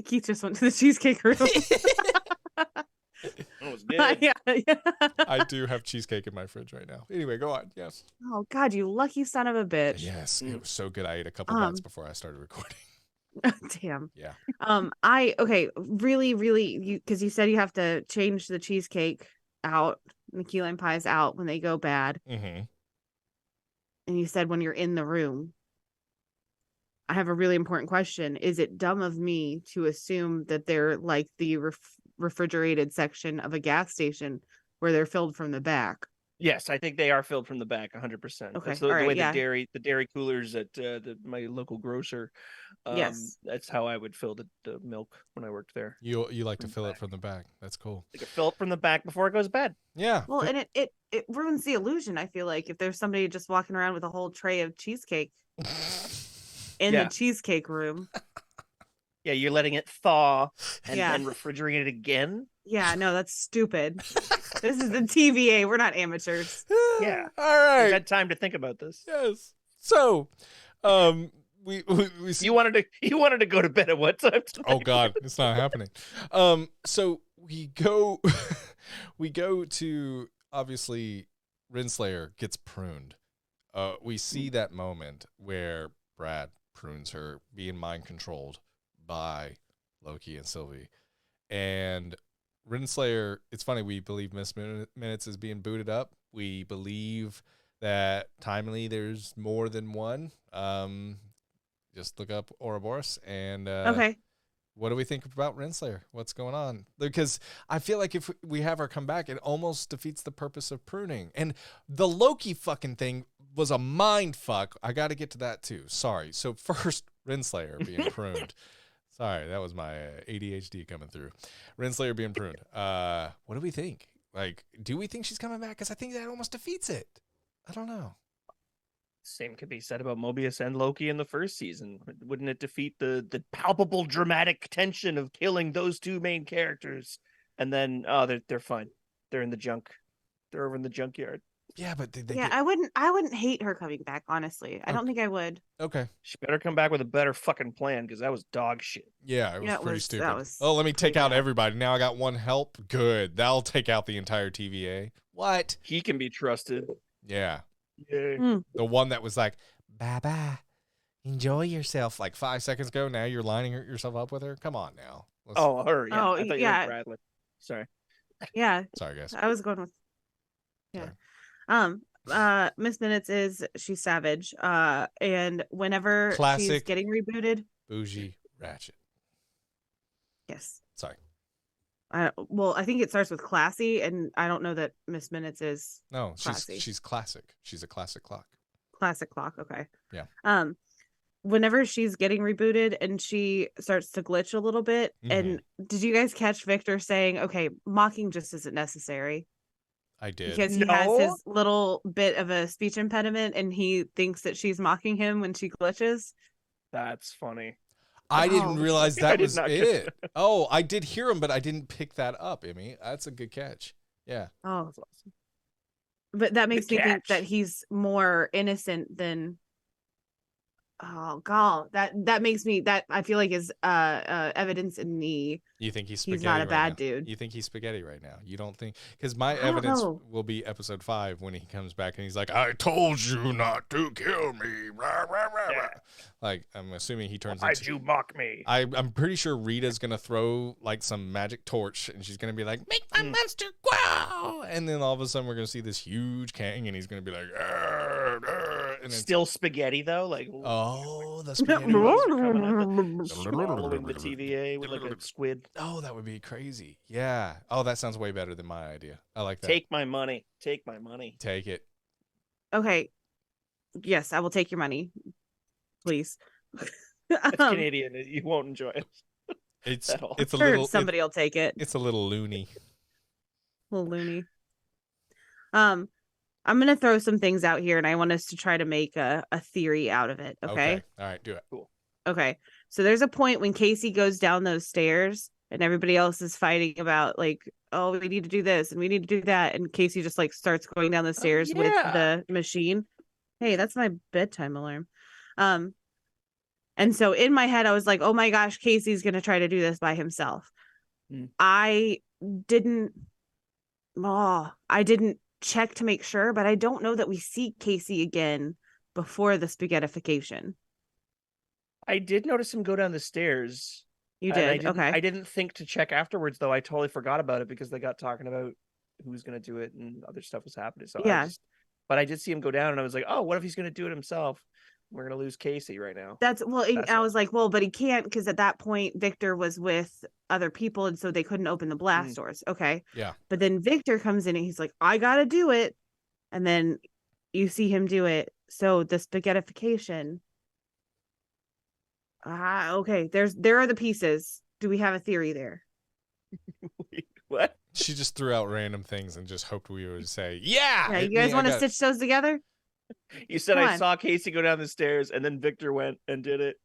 Keith just went to the cheesecake room. That was good. Yeah. I do have cheesecake in my fridge right now. Anyway, go on. Yes. Oh God, you lucky son of a bitch. Yes, it was so good. I ate a couple bites before I started recording. Damn. Yeah. Really, because you said you have to change the cheesecake out, the key lime pies out when they go bad. Mm-hmm. And you said when you're in the room. I have a really important question. Is it dumb of me to assume that they're like the refrigerated section of a gas station where they're filled from the back? Yes, I think they are filled from the back 100%. Okay. That's the All right, way yeah. the dairy coolers at my local grocer. Yes. That's how I would fill the milk when I worked there. You like to fill it from the back. That's cool. You can fill it from the back before it goes bad. Yeah. Well, and it ruins the illusion, I feel like, if there's somebody just walking around with a whole tray of cheesecake in the cheesecake room. Yeah, you're letting it thaw and Yeah. then refrigerate it again. Yeah, no, that's stupid. This is the TVA. We're not amateurs. Yeah. All right. You've had time to think about this. Yes. So, we You wanted to go to bed at what time tonight? Oh God, it's not happening. So we go to, obviously, Renslayer gets pruned. We see that moment where Brad prunes her, being mind controlled by Loki and Sylvie, and Renslayer. It's funny, we believe Miss Minutes is being booted up. We believe that Timely there's more than one. Just look up Ouroboros and Okay. what do we think about Renslayer? What's going on? Because I feel like if we have her come back, it almost defeats the purpose of pruning. And the Loki fucking thing was a mind fuck. I got to get to that too. Sorry. So first, Renslayer being pruned. Sorry, that was my ADHD coming through. Renslayer being pruned. What do we think? Like, do we think she's coming back? Because I think that almost defeats it. I don't know. Same could be said about Mobius and Loki in the first season. Wouldn't it defeat the palpable dramatic tension of killing those two main characters? And then they're fine. They're in the junk. They're over in the junkyard. Yeah, but they Yeah, get... I wouldn't hate her coming back, honestly. I don't think I would. Okay. She better come back with a better fucking plan, because that was dog shit. Yeah, it was pretty stupid. was Oh, let me take out bad. everybody. Now I got one help. Good. That'll take out the entire TVA. What? He can be trusted. Yeah. Yeah. The one that was like, bye-bye. Enjoy yourself. Like 5 seconds ago. Now you're lining yourself up with her. Come on now. Oh, her. Yeah. Oh, I thought you yeah. meant Bradley. Sorry. Yeah, Sorry, guys. I was going with. Yeah. Miss Minutes she's savage. And whenever she's Classic. getting rebooted, Bougie Ratchet. yes. Sorry. Well, I think it starts with classy, and I don't know that Miss Minutes is No, classy. she's classic. She's a classic clock. Classic clock. Okay. Yeah. Whenever she's getting rebooted and she starts to glitch a little bit, and did you guys catch Victor saying, "Okay, mocking just isn't necessary"? I did. Because he has his little bit of a speech impediment, and he thinks that she's mocking him when she glitches. That's funny. I didn't realize I that did was not catch it. Oh, I did hear him, but I didn't pick that up, Emmy. That's a good catch. Yeah. Oh, That's awesome. but that makes me think that catch. he's more innocent than. Oh God, that makes me that I feel like is evidence in the. You think he's spaghetti He's not a right bad now? dude. You think he's spaghetti right now? You don't think? Because my I don't evidence know. will be episode 5 when he comes back and he's like, "I told you not to kill me." Rah, rah, rah, Yeah. rah. Like, I'm assuming he turns Why'd into. you mock me? I'm pretty sure Rita's gonna throw like some magic torch and she's gonna be like, "Make my monster grow!" And then all of a sudden we're gonna see this huge Kang and he's gonna be like, "Arr, arr," and it's, Still spaghetti though, like oh, the spaghetti. swallowing the TVA with like a squid. Oh, that would be crazy. Yeah. Oh, that sounds way better than my idea. I like that. Take my money. Take my money. Take it. Okay. Yes, I will take your money, please. It's Canadian. You won't enjoy it. It's At all. it's a Sure, little somebody will take it. it's a little loony. Little loony. I'm gonna throw some things out here, and I want us to try to make a theory out of it. Okay. All right, do it. Cool. Okay. So there's a point when Casey goes down those stairs, and everybody else is fighting about like, oh, we need to do this and we need to do that, and Casey just like starts going down the stairs with yeah. the machine. Hey, that's my bedtime alarm. And so in my head, I was like, oh my gosh, Casey's gonna try to do this by himself. I didn't check to make sure, but I don't know that we see Casey again before the spaghettification. I did notice him go down the stairs. You and did? Okay. I didn't think to check afterwards, though. I totally forgot about it because they got talking about who was going to do it and other stuff was happening. So Yeah. But I did see him go down and I was like, oh, what if he's going to do it himself? We're going to lose Casey right now. I was like, well, but he can't, because at that point Victor was with other people and so they couldn't open the blast doors. Okay. Yeah. But then Victor comes in and he's like, I gotta do it. And then you see him do it. So the spaghettification. Okay. There are the pieces. Do we have a theory there? Wait, what? She just threw out random things and just hoped we would say, yeah. Yeah, you guys want to stitch those together? You said Come I on. saw Casey go down the stairs and then Victor went and did it.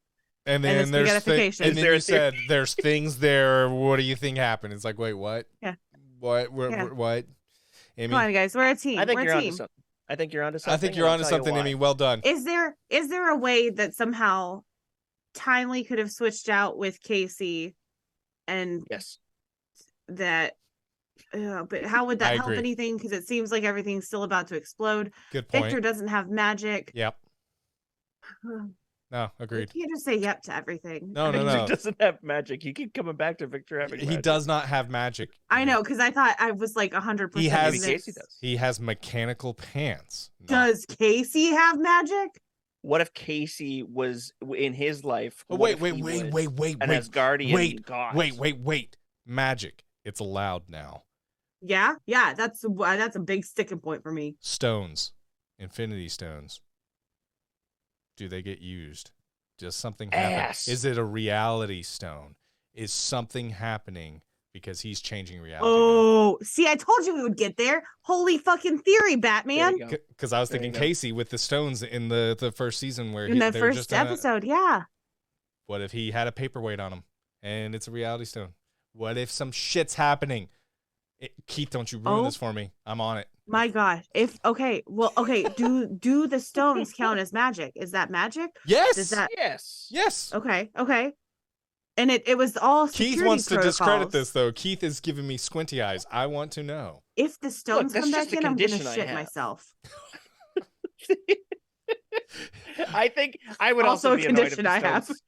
And then there's spaghettification. and then Is there you a said there's things there. What do you think happened? It's like, wait, what? Yeah. What? Yeah. What? Amy, Come on, guys. We're a team. I think We're you're a onto team. something. I think you're onto something. I think you're and I'll onto tell you something, why. Amy. Well done. Is there a way that somehow Timely could have switched out with Casey and Yes. that but how would that I help agree. anything? Because it seems like everything's still about to explode. Good point. Victor doesn't have magic. Yep. You No, agreed. can't just say yep to everything. No, no, Victor no. doesn't have magic. You keep coming back to Victor having He magic. does not have magic. I know, because I thought I was like 100%. He has- Maybe Casey does. He has mechanical pants. No. Does Casey have magic? What if Casey was in his life? Oh, what wait, if wait, he wait, was wait, wait, an wait. Asgardian Wait, god? wait. Magic. It's allowed now. Yeah, that's a big sticking point for me. Stones. Infinity stones. Do they get used? Does something happen? Ass. Is it a reality stone? Is something happening because he's changing reality. Oh, see, I told you we would get there. Holy fucking theory, Batman. Because I was thinking Casey with the stones in the first season where In the first episode, yeah. What if he had a paperweight on him and it's a reality stone? What if some shit's happening? Keith, don't you ruin this for me. I'm on it. My gosh. Do the stones count as magic? Is that magic? Yes. Yes. Okay. And it was all security Keith wants protocols. to discredit this, though. Keith is giving me squinty eyes. I want to know. If the stones come back in, I'm going to shit myself. I think I would also be annoyed if the stones,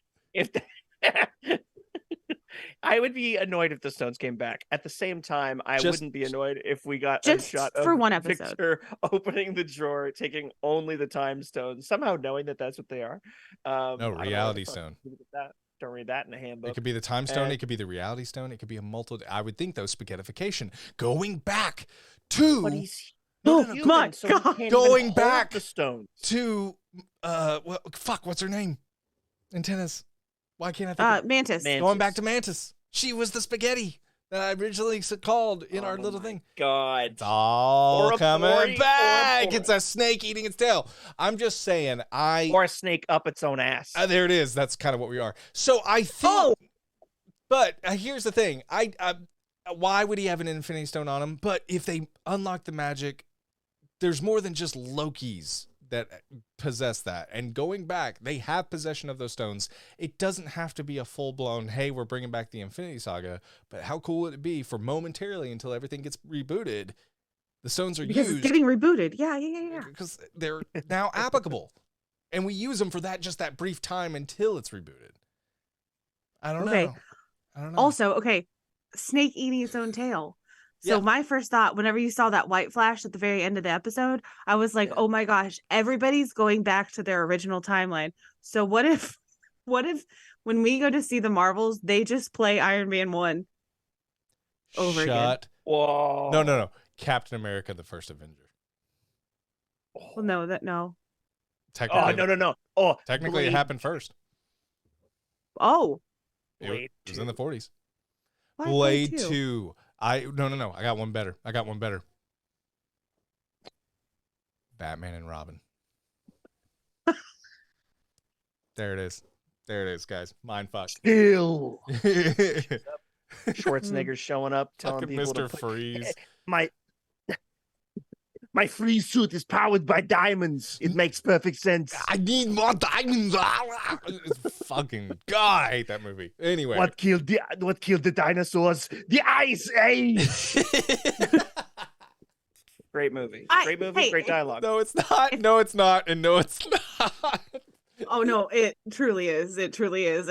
I would be annoyed if the stones came back. At the same time, I wouldn't be annoyed if we got a shot of for one episode. Victor opening the drawer, taking only the time stones, somehow knowing that that's what they are. No, reality stone. Don't read that in the handbook. It could be the time stone. It could be the reality stone. It could be a multiple. I would think, though, spaghettification. Going back to... But he's my God. Going back the stones. to... what's her name? In tennis. Why can't I think Mantis. Going back to Mantis. She was the spaghetti that I originally called in our little thing. God. It's all coming back. It's a snake eating its tail. I'm just saying, or a snake up its own ass. There it is. That's kind of what we are. So I think... But here's the thing. Why would he have an Infinity Stone on him? But if they unlock the magic, there's more than just Lokis that possess that. And going back, they have possession of those stones. It doesn't have to be a full-blown, hey, we're bringing back the Infinity Saga, but how cool would it be for momentarily until everything gets rebooted, the stones are because used. It's getting rebooted. Yeah. Because they're now applicable. And we use them for just that brief time until it's rebooted. I don't know. Also, snake eating its own tail. So my first thought, whenever you saw that white flash at the very end of the episode, I was like, oh my gosh, everybody's going back to their original timeline. So what if when we go to see the Marvels, they just play Iron Man 1 over again? Whoa. No. Captain America, the first Avenger. Well, no. Technically, no. Technically, it happened first. Oh. It was in the 40s. Why Blade 2. No. I got one better. Batman and Robin. There it is, guys. Mind fuck. Ew. Schwarzenegger's showing up, telling fucking people Mr. Freeze. My freeze suit is powered by diamonds. It makes perfect sense. I need more diamonds. Fucking God, I hate that movie. Anyway, what killed the dinosaurs? The Ice Age. Great movie. Great dialogue. No, it's not. And no, it's not. Oh no, it truly is. It truly is.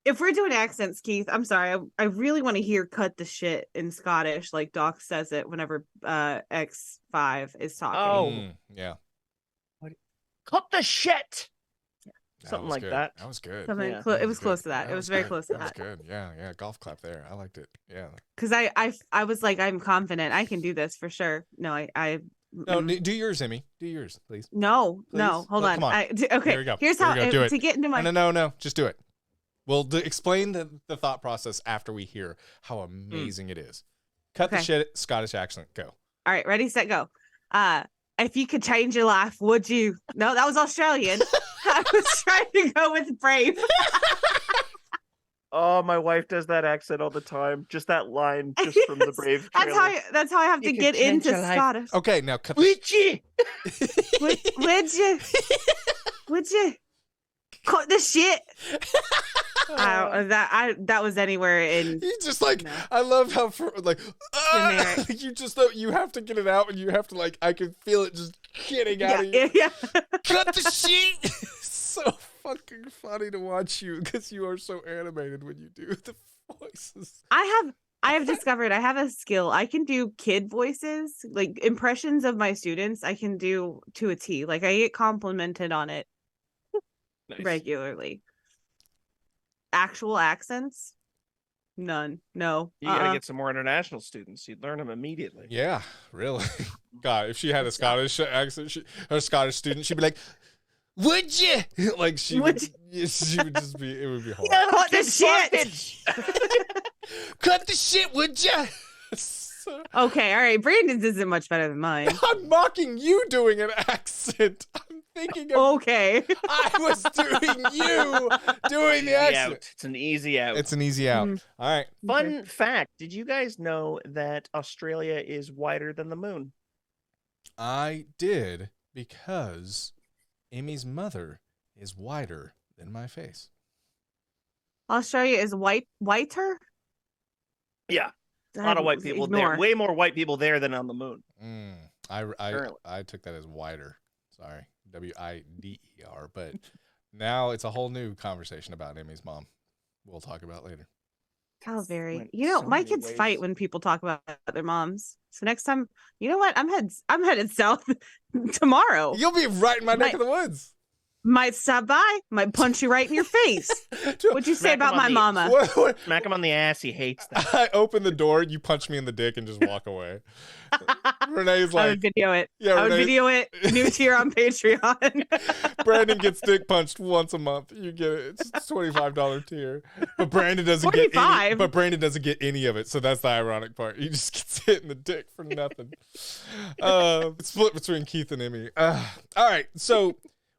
If we're doing accents, Keith, I'm sorry. I really want to hear "cut the shit" in Scottish, like Doc says it whenever X5 is talking. Yeah. Cut the shit. Something like good. that. That was good. It was close to that. It was very close to that. That was good. Yeah. Golf clap there. I liked it. Yeah. Because I was like, I'm confident I can do this for sure. No, No, do yours, Emmy. Do yours, please. No, hold on. Come on. Okay. Here we go. Here's how to get into my. No. Just do it. We'll explain the thought process after we hear how amazing it is. Cut the shit, Scottish accent. Go. All right, ready, set, go. If you could change your life, would you? No, that was Australian. I was trying to go with brave. Oh, my wife does that accent all the time. Just that line, just from the Brave trailer. That's how I have to get into Scottish. Okay, now cut. Would you? Would you? Cut the shit. That was anywhere in. You just like I love how you just you have to get it out and you have to I can feel it just getting out of you. Yeah. Cut the shit. So fucking funny to watch you because you are so animated when you do the voices. I have discovered I have a skill. I can do kid voices, like impressions of my students. I can do to a T. Like I get complimented on it regularly. Actual accents, none. No. You gotta get some more international students. You'd learn them immediately. Yeah, really. God, if she had a Scottish accent, a Scottish student, she'd be like, Would you? Like she would just be. It would be horrible. Cut the shit. Cut the shit, would you? Okay, all right. Brandon's isn't much better than mine. I'm mocking you doing an accent. I'm thinking of. Okay. I was doing you doing the accent. It's an easy out. It's an easy out. All right. Fun fact: did you guys know that Australia is wider than the moon? I did because Amy's mother is whiter than my face. Australia is whiter? Yeah. A lot of white people there. Way more white people there than on the moon. I took that as wider. Sorry. WIDER. But now it's a whole new conversation about Amy's mom. We'll talk about later. Calvary. You know, my kids fight when people talk about their moms. So next time, you know what? I'm headed south tomorrow. You'll be right in my neck of the woods. Might stop by, might punch you right in your face. What'd you say about my mama? Smack him on the ass. He hates that. I open the door, you punch me in the dick, and just walk away. Renee's like, I would video it. Yeah, I would video it. New tier on Patreon. Brandon gets dick punched once a month. You get it. It's $25 tier. But Brandon doesn't get any, but Brandon doesn't get any of it. So that's the ironic part. He just gets hit in the dick for nothing. It's split between Keith and Emmy. All right, so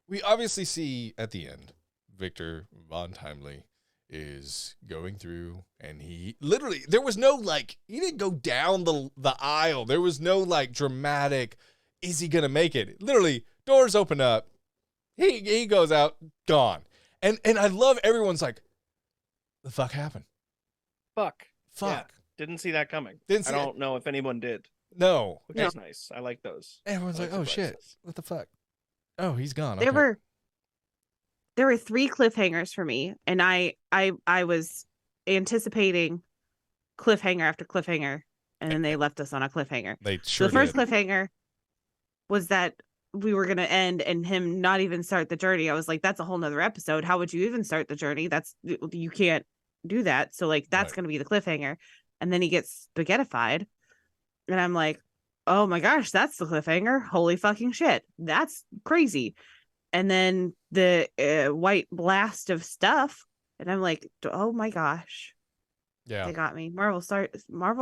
we obviously see at the end, Victor Von Timely is going through, and he literally, there was no he didn't go down the aisle. There was no dramatic, is he gonna make it? Literally, doors open up, he goes out, gone. And I love everyone's like, the fuck happened? Fuck. Yeah, didn't see that coming. I don't know if anyone did. No. Which is nice. I like those. Everyone's like, oh shit, what the fuck? Oh, he's gone. There were 3 cliffhangers for me, and I was anticipating cliffhanger after cliffhanger, and then they left us on a cliffhanger. They sure the first did. cliffhanger was that we were gonna end and him not even start the journey. I was like, that's a whole nother episode. How would you even start the journey? You can't do that. So that's gonna be the cliffhanger. And then he gets spaghettified, and I'm like, oh my gosh, that's the cliffhanger. Holy fucking shit. That's crazy. And then the white blast of stuff. And I'm like, oh my gosh. Yeah. They got me. Marvel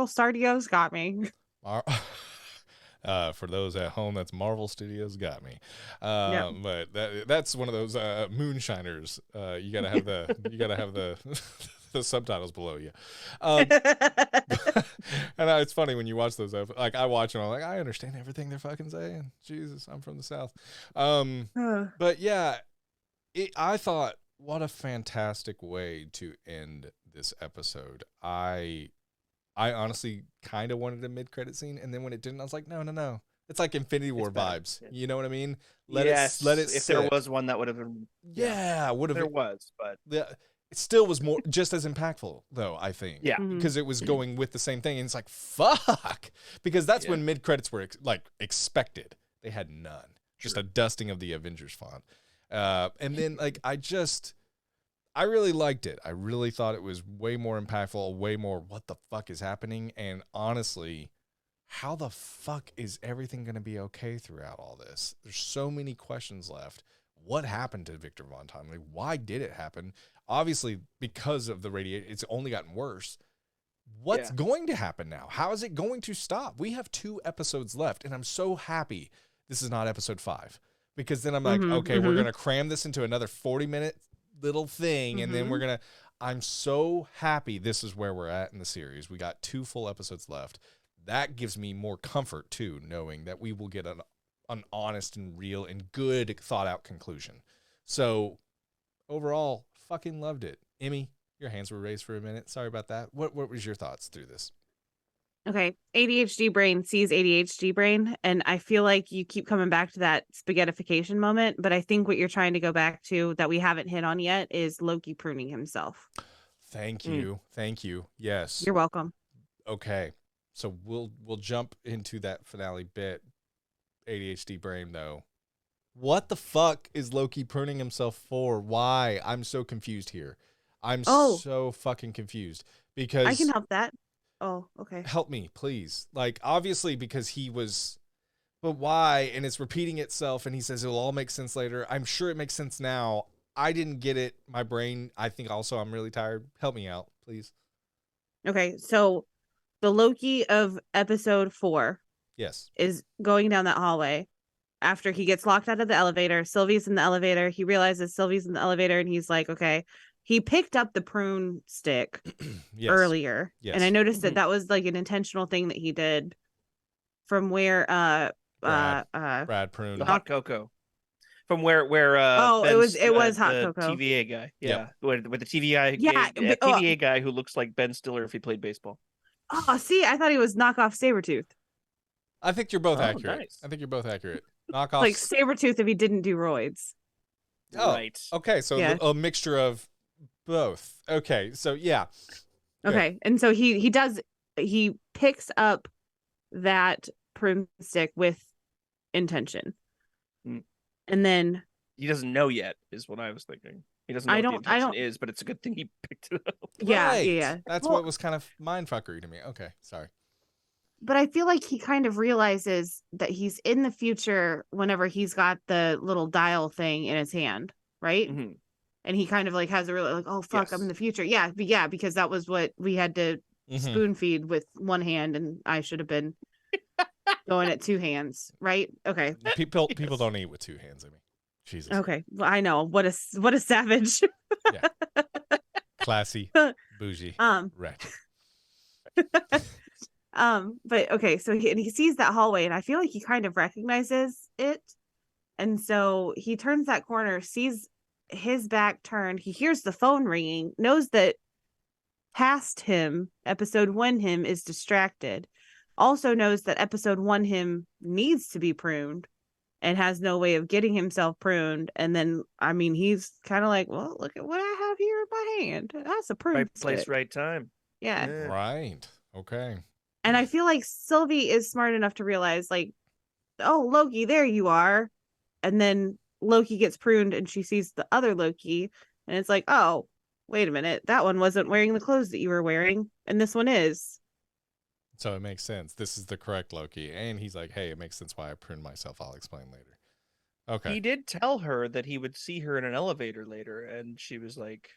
Studios got me. For those at home, that's Marvel Studios got me. Yep. But that's one of those moonshiners. You gotta have the the subtitles below you. And it's funny when you watch those. I watch them. I'm like, I understand everything they're fucking saying. Jesus, I'm from the South. But yeah, I thought, what a fantastic way to end this episode. I honestly kind of wanted a mid-credit scene, and then when it didn't, I was like, no. It's like Infinity War vibes. You know what I mean? Let it if sit. there was one, that would have been. Would have. There was, but it still was more just as impactful, though, I think. Yeah. Because it was going with the same thing, and it's like, fuck, because that's when mid-credits were expected. They had none. Just a dusting of the Avengers font. And then I really liked it. I really thought it was way more impactful, way more what the fuck is happening. And honestly, how the fuck is everything going to be okay throughout all this? There's so many questions left. What happened to Victor Von Timely? Why did it happen? Obviously, because of the radiate, it's only gotten worse. What's going to happen now? How is it going to stop? We have 2 episodes left, and I'm so happy this is not episode 5. Because then I'm like, okay, we're going to cram this into another 40-minute little thing, and then I'm so happy this is where we're at in the series. We got 2 full episodes left. That gives me more comfort, too, knowing that we will get an honest and real and good thought-out conclusion. So, overall, fucking loved it. Emmy, your hands were raised for a minute. Sorry about that. What was your thoughts through this? Okay. ADHD brain sees ADHD brain. And I feel like you keep coming back to that spaghettification moment. But I think what you're trying to go back to that we haven't hit on yet is Loki pruning himself. Thank you. Thank you. Yes. You're welcome. Okay. So we'll jump into that finale bit. ADHD brain, though. What the fuck is Loki pruning himself for? Why? I'm so confused here. I'm so fucking confused because I can help that. Oh, okay. Help me, please. Obviously, because he was but why? And it's repeating itself. And he says it'll all make sense later. I'm sure it makes sense now. I didn't get it. My brain, I think also I'm really tired. Help me out, please. Okay, so the Loki of episode 4 Yes. is going down that hallway. After he gets locked out of the elevator, Sylvie's in the elevator. He realizes Sylvie's in the elevator and he's like, okay. He picked up the prune stick Yes. earlier. Yes. And I noticed that was like an intentional thing that he did from where Brad pruned. The hot cocoa. From where it was hot the cocoa. TVA guy. Yeah. Yep. With the TVA TVA guy who looks like Ben Stiller if he played baseball. Oh, see, I thought he was knockoff Sabretooth. I think you're both accurate. Nice. I think you're both accurate. Knockoff. Like Sabretooth if he didn't do roids. Oh, right. Okay, so Yeah. a mixture of both. Okay, so yeah. Okay, and so he picks up that broomstick with intention. Mm. And then He doesn't know yet, is what I was thinking. He doesn't know what the intention is, but it's a good thing he picked it up. Yeah, Right. yeah. That's Well, what was kind of mindfuckery to me. Okay, sorry. but I feel like he kind of realizes that he's in the future whenever he's got the little dial thing in his hand, right? Mm-hmm. And he kind of like has a really like, oh fuck, I'm in the future. Yeah, because that was what we had to spoon feed with one hand, and I should have been going at 2 hands, right? Okay. People don't eat with 2 hands. I mean, Jesus. Okay. Well, I know what a savage. Yeah. Classy, bougie, ratchet. But okay, so he sees that hallway, and I feel like he kind of recognizes it, and so he turns that corner, sees his back turned, he hears the phone ringing, knows that past him, episode 1 him is distracted, also knows that episode 1 him needs to be pruned and has no way of getting himself pruned. And then, I mean, he's kind of like, well, look at what I have here in my hand. That's a prune Right stick. place, right time. Yeah. Right. Okay. And I feel like Sylvie is smart enough to realize, like, oh, Loki, there you are. And then Loki gets pruned and she sees the other Loki. And it's like, oh, wait a minute. That one wasn't wearing the clothes that you were wearing. And this one is. So it makes sense. This is the correct Loki. And he's like, hey, it makes sense why I pruned myself. I'll explain later. Okay. He did tell her that he would see her in an elevator later. And she's like,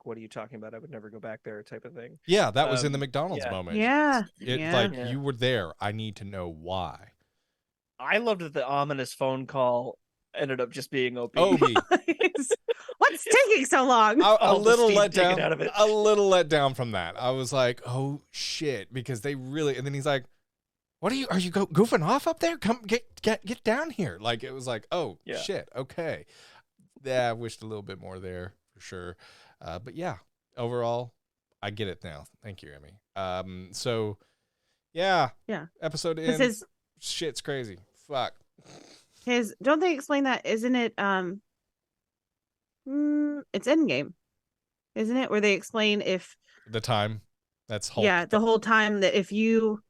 what are you talking about? I would never go back there, type of thing. Yeah, that was in the McDonald's moment. Yeah. You were there. I need to know why. I loved that the ominous phone call ended up just being Opie. What's taking so long? A little let down. Out of it. A little let down from that. I was like, oh shit, because they really. And then he's like, "What are you goofing off up there? Come get down here!" Like it was like, oh shit, okay. Yeah, I wished a little bit more there for sure. But yeah, overall, I get it now. Thank you, Emmy. So yeah. Episode ends. Shit's crazy. Fuck. Don't they explain that? Isn't it? It's Endgame, isn't it? Where they explain if the time. That's Hulk. Yeah, the whole time that if you.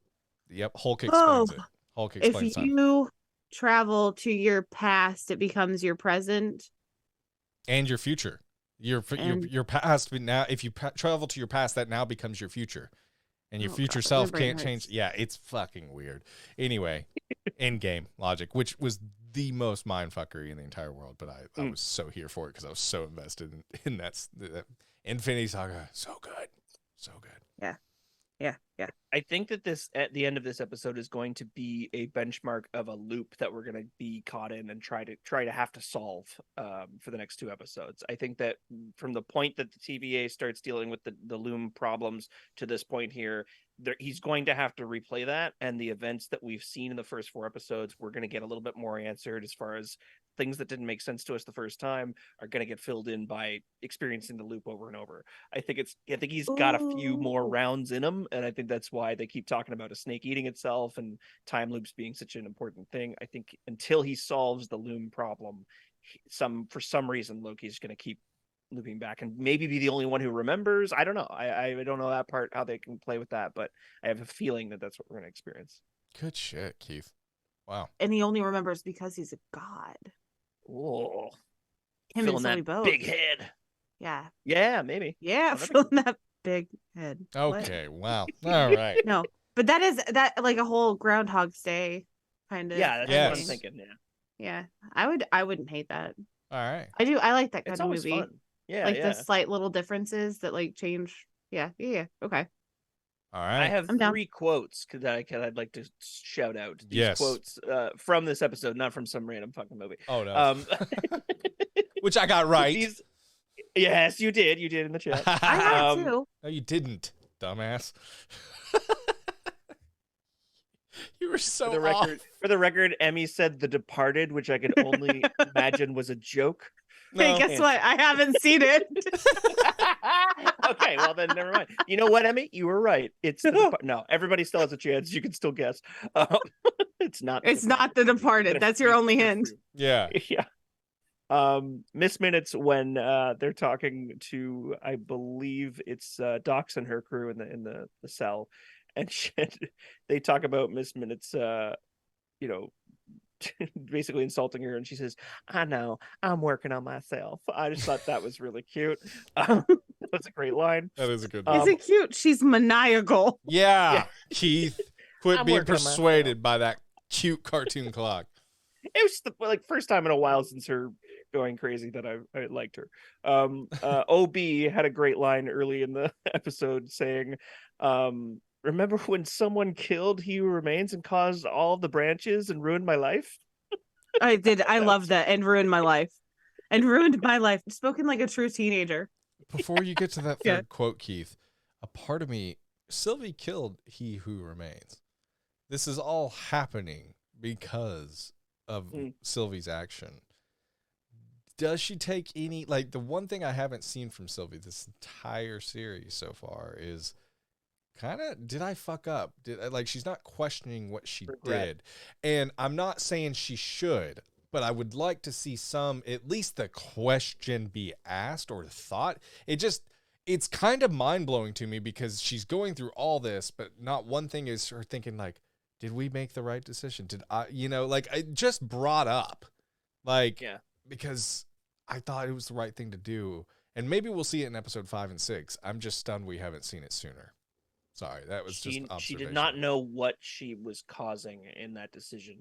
Yep, Hulk explains it. Hulk explains if you travel to your past, it becomes your present and your future. Your past. Now, if you travel to your past, that now becomes your future. And your future self can't change. Yeah, it's fucking weird. Anyway, Endgame logic, which was the most mindfuckery in the entire world, but I was so here for it because I was so invested in that Infinity Saga. So good. So good. Yeah. I think that this, at the end of this episode, is going to be a benchmark of a loop that we're going to be caught in and try to have to solve for the next 2 episodes. I think that from the point that the TVA starts dealing with the loom problems to this point here, he's going to have to replay that, and the events that we've seen in the first 4 episodes, we're going to get a little bit more answered as far as things that didn't make sense to us the first time are going to get filled in by experiencing the loop over and over. I think he's got a few more rounds in him, and I think that's why they keep talking about a snake eating itself and time loops being such an important thing. I think until he solves the loom problem, for some reason Loki's going to keep looping back and maybe be the only one who remembers. I don't know. I don't know that part, how they can play with that, but I have a feeling that that's what we're going to experience. Good shit, Keith. Wow. And he only remembers because he's a god. Oh, Him filling and Sylvie that both. big head. Yeah, maybe. Yeah, filling that big head. Okay, wow. All right. No, but that like a whole Groundhog's Day kind of. Yeah, that's Yes. what I'm thinking. Yeah, I wouldn't hate that. All right. I like that kind it's of always movie. fun. Yeah, Like yeah. the slight little differences that like change. Yeah. Okay. All I right. I'm have down. 3 quotes I'd like to shout out. These Yes. quotes from this episode, not from some random fucking movie. Oh no. Which I got right. Yes, you did. You did in the chat. I had too. No, you didn't, dumbass. You were so For the record, Emmy said The Departed, which I could only imagine was a joke. Hey, guess what? I haven't seen it. Okay, well then never mind. You know what, Emmy? You were right. It's no. Everybody still has a chance. You can still guess. It's not. It's not The Departed. That's your only hint. Yeah. Yeah. Miss Minutes when they're talking to, I believe it's Docs and her crew in the cell, and shit, they talk about Miss Minutes, basically insulting her, and she says, "I know, I'm working on myself." I just thought that was really cute. That's a great line. That is a good Is it cute? She's maniacal. Yeah. Keith, quit I'm being working on persuaded by that cute cartoon clock. It was the first time in a while since her going crazy that I liked her. OB had a great line early in the episode saying, "Remember when someone killed He Who Remains and caused all the branches and ruined my life?" I did. I love that. And ruined my life. Spoken like a true teenager. Before you get to that third quote, Keith, a part of me, Sylvie killed He Who Remains. This is all happening because of Sylvie's action. Does she take any, like, the one thing I haven't seen from Sylvie this entire series so far is kind of, did I fuck up? She's not questioning what she did. And I'm not saying she should, but I would like to see at least the question be asked or thought. It's kind of mind blowing to me because she's going through all this, but not one thing is her thinking like, did we make the right decision? Did I, it just brought up because I thought it was the right thing to do. And maybe we'll see it in episode 5 and 6. I'm just stunned we haven't seen it sooner. Sorry, that was just observation. She did not know what she was causing in that decision.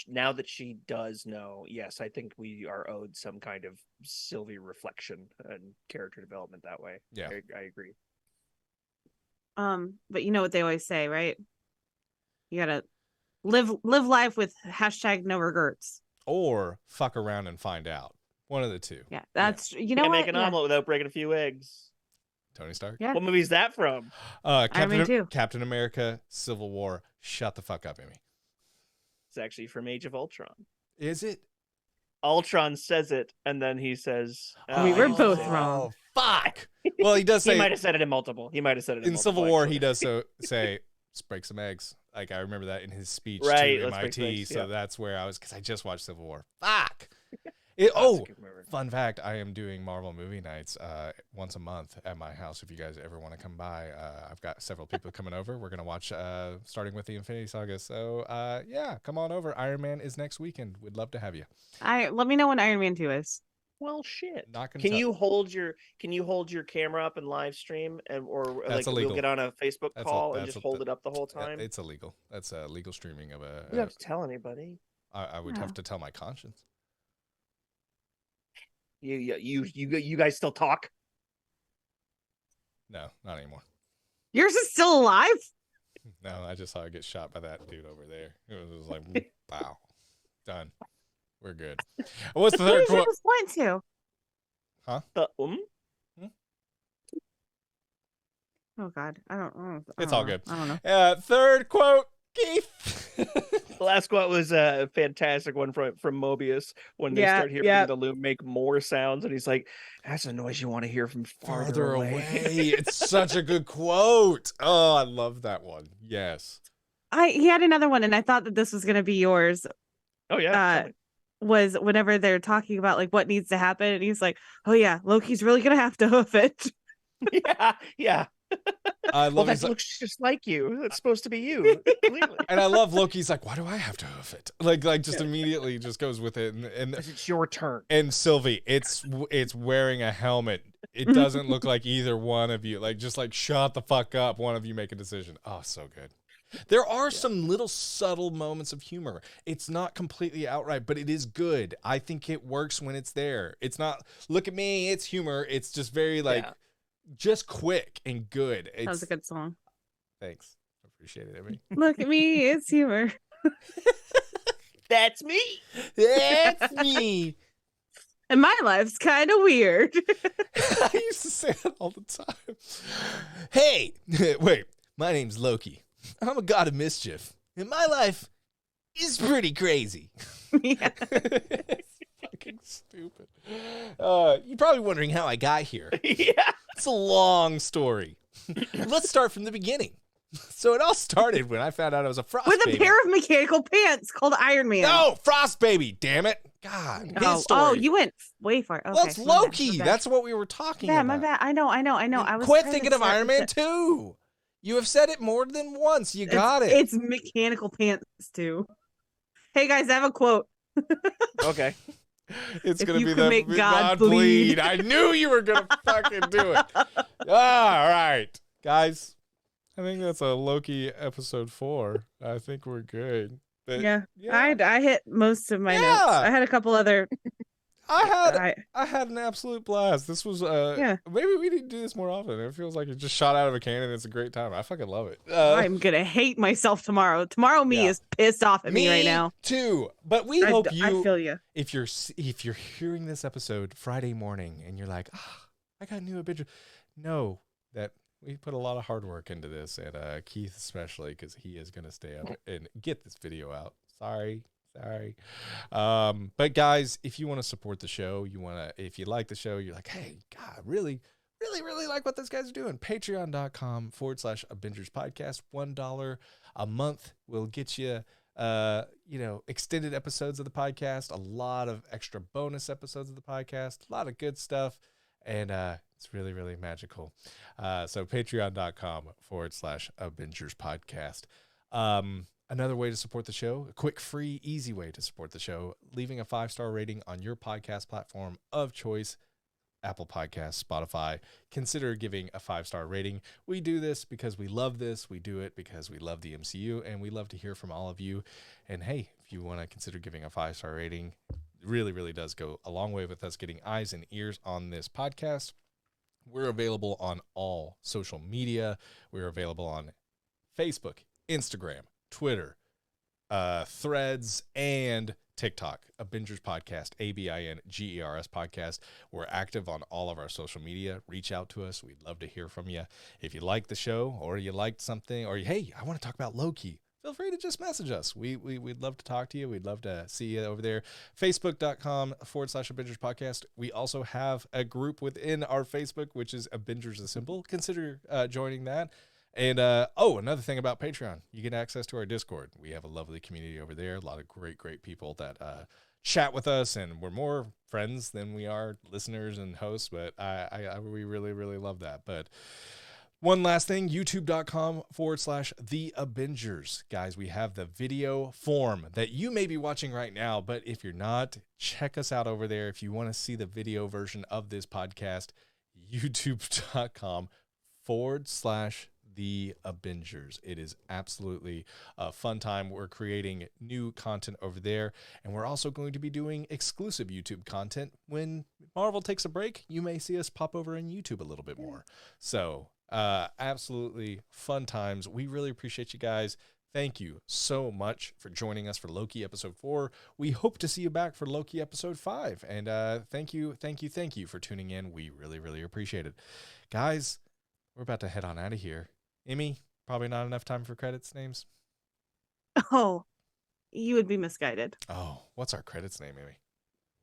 Now that she does know, yes, I think we are owed some kind of Sylvie reflection and character development that way. Yeah, I agree. But you know what they always say, right? You gotta live life with hashtag no regrets. Or fuck around and find out. One of the two. Yeah, that's you know Can't what? make an omelet without breaking a few eggs. Tony Stark? Yeah. What movie is that from? Captain America, Civil War. Shut the fuck up, Amy. It's actually from Age of Ultron. Is it? Ultron says it, and then he says, we were both wrong. Oh, fuck. Well, he does say... He might have said it in multiple. In Civil War, he does say, let's break some eggs. Like, I remember that in his speech to MIT, so that's where I was... Because I just watched Civil War. Fuck! Fun fact, I am doing Marvel movie nights once a month at my house. If you guys ever want to come by, I've got several people coming over. We're going to watch starting with the Infinity Saga. So yeah, come on over. Iron Man is next weekend. We'd love to have you. Let me know when Iron Man 2 is. Well, shit. Can you hold your camera up and live stream, or that's illegal. We'll get on a Facebook call and just hold it up the whole time? It's illegal. That's legal streaming of a... You don't have to tell anybody. I would have to tell my conscience. You guys still talk? No, not anymore. Yours is still alive? No, I just saw it get shot by that dude over there. It was like, wow, done. We're good. What's the third quote? Point to? Huh? Oh God, I don't. It's all good. I don't know. Third quote, Keith. The last quote was a fantastic one from Mobius when they start hearing the loom make more sounds, and he's like, "That's a noise you want to hear from farther away." It's such a good quote. Oh, I love that one. Yes. He had another one, and I thought that this was going to be yours. Oh yeah. Was whenever they're talking about like what needs to happen, and he's like, "Oh yeah, Loki's really gonna have to hoof it." Yeah. I love that looks just like you. That's supposed to be you. Clearly. And I love Loki's like, why do I have to hoof it? Like just immediately just goes with it. And it's your turn. And Sylvie, it's wearing a helmet. It doesn't look like either one of you. Like, just like, shut the fuck up. One of you make a decision. Oh, so good. There are some little subtle moments of humor. It's not completely outright, but it is good. I think it works when it's there. It's not, look at me, it's humor. It's just very just quick and good. That was a good song. Thanks. I appreciate it, Emmy. Look at me, it's humor. That's me. That's me. And my life's kind of weird. I used to say that all the time. Hey, wait, my name's Loki. I'm a god of mischief. And my life is pretty crazy. Yeah. It's fucking stupid. You're probably wondering how I got here. Yeah. It's a long story. Let's start from the beginning. So it all started when I found out I was a frost With a baby. pair of mechanical pants called Iron Man. No, frost baby, damn it. God, his story. You went way far. Okay, Well, it's my Loki. bad, my bad. That's what we were talking Yeah, about. my bad. I know. I was Quit trying to thinking of start Iron with Man 2. You have said it more than once. You got it. It's mechanical pants too. Hey guys, I have a quote. Okay. It's If going to you be could the make God bleed. bleed. I knew you were going to fucking do it. All right. Guys, I think that's a Loki episode 4. I think we're good. But, Yeah. I hit most of my notes. I had a couple other. I had an absolute blast. This was maybe we need to do this more often. It feels like it just shot out of a cannon. It's a great time. I fucking love it. I'm gonna hate myself tomorrow. Tomorrow me is pissed off at me right now. Too. But we hope you. I feel you. If you're hearing this episode Friday morning and you're like, I got a new Abinger, know that we put a lot of hard work into this, and Keith especially, because he is gonna stay up and get this video out. Sorry. But guys, if you want to support the show, if you like the show, you're like, hey, God, really like what those guys are doing. Patreon.com/Abingers podcast. $1 a month will get you, extended episodes of the podcast, a lot of extra bonus episodes of the podcast, a lot of good stuff. And it's really, really magical. So patreon.com/Abingers podcast. Another way to support the show, a quick, free, easy way to support the show, leaving a 5-star rating on your podcast platform of choice, Apple Podcasts, Spotify. Consider giving a 5-star rating. We do this because we love this. We do it because we love the MCU, and we love to hear from all of you. And hey, if you want to consider giving a 5-star rating, it really, really does go a long way with us getting eyes and ears on this podcast. We're available on all social media. We're available on Facebook, Instagram, Twitter, Threads, and TikTok. Abingers Podcast, ABINGERS Podcast. We're active on all of our social media. Reach out to us. We'd love to hear from you. If you like the show, or you liked something, or hey, I want to talk about Loki, feel free to just message us. We'd love to talk to you. We'd love to see you over there. Facebook.com/Abingers Podcast. We also have a group within our Facebook, which is Abingers Assemble. Consider joining that. And, another thing about Patreon, you get access to our Discord. We have a lovely community over there. A lot of great people that chat with us, and we're more friends than we are listeners and hosts, but we really love that. But one last thing, youtube.com/The Abingers. Guys, we have the video form that you may be watching right now, but if you're not, check us out over there. If you want to see the video version of this podcast, youtube.com/The Abingers. It is absolutely a fun time. We're creating new content over there, and we're also going to be doing exclusive YouTube content. When Marvel takes a break, you may see us pop over in YouTube a little bit more. So absolutely fun times. We really appreciate you guys. Thank you so much for joining us for Loki episode 4. We hope to see you back for Loki episode 5. And thank you for tuning in. We really appreciate it. Guys, we're about to head on out of here. Emmy, probably not enough time for credits names. Oh, you would be misguided. Oh, what's our credits name, Emmy?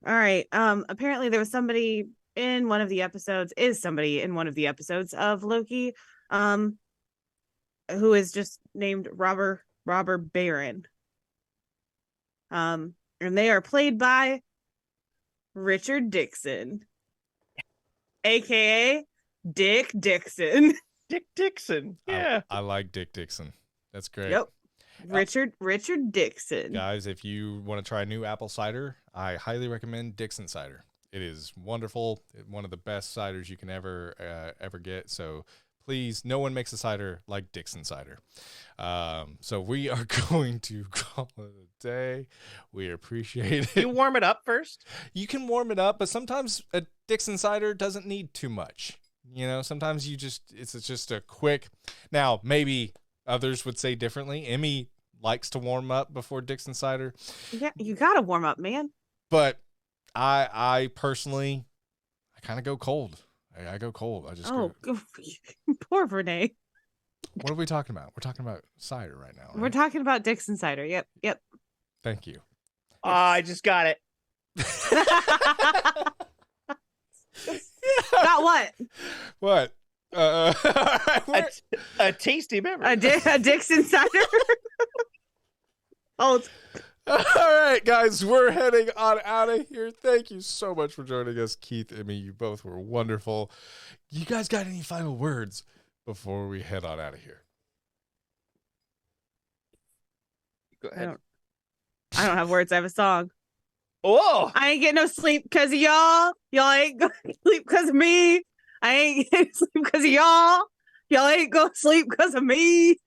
All right. Apparently there was somebody in one of the episodes of Loki, who is just named Robert Barron. And they are played by Richard Dixon, aka Dick Dixon. Dick Dixon. Yeah. I like Dick Dixon. That's great. Yep. Richard Dixon. Guys, if you want to try new apple cider, I highly recommend Dixon cider. It is wonderful. One of the best ciders you can ever get. So please, no one makes a cider like Dixon cider. So we are going to call it a day. We appreciate it. You warm it up first. You can warm it up, but sometimes a Dixon cider doesn't need too much. You know, sometimes it's just a quick. Now, maybe others would say differently. Emmy likes to warm up before Dixon cider. Yeah, you gotta warm up, man. But I personally, I kind of go cold. I go cold. I just Poor Renee. What are we talking about? We're talking about cider right now. Right? We're talking about Dixon cider. Yep. Thank you. I just got it. Got what? What? A tasty memory. A Dixon cider. Oh. All right, guys, we're heading on out of here. Thank you so much for joining us, Keith, Emmy. You both were wonderful. You guys got any final words before we head on out of here? Go ahead. I don't have words. I have a song. Oh, I ain't getting no sleep because of y'all. Y'all ain't gonna sleep because of me. I ain't getting sleep because of y'all. Y'all ain't gonna sleep because of me.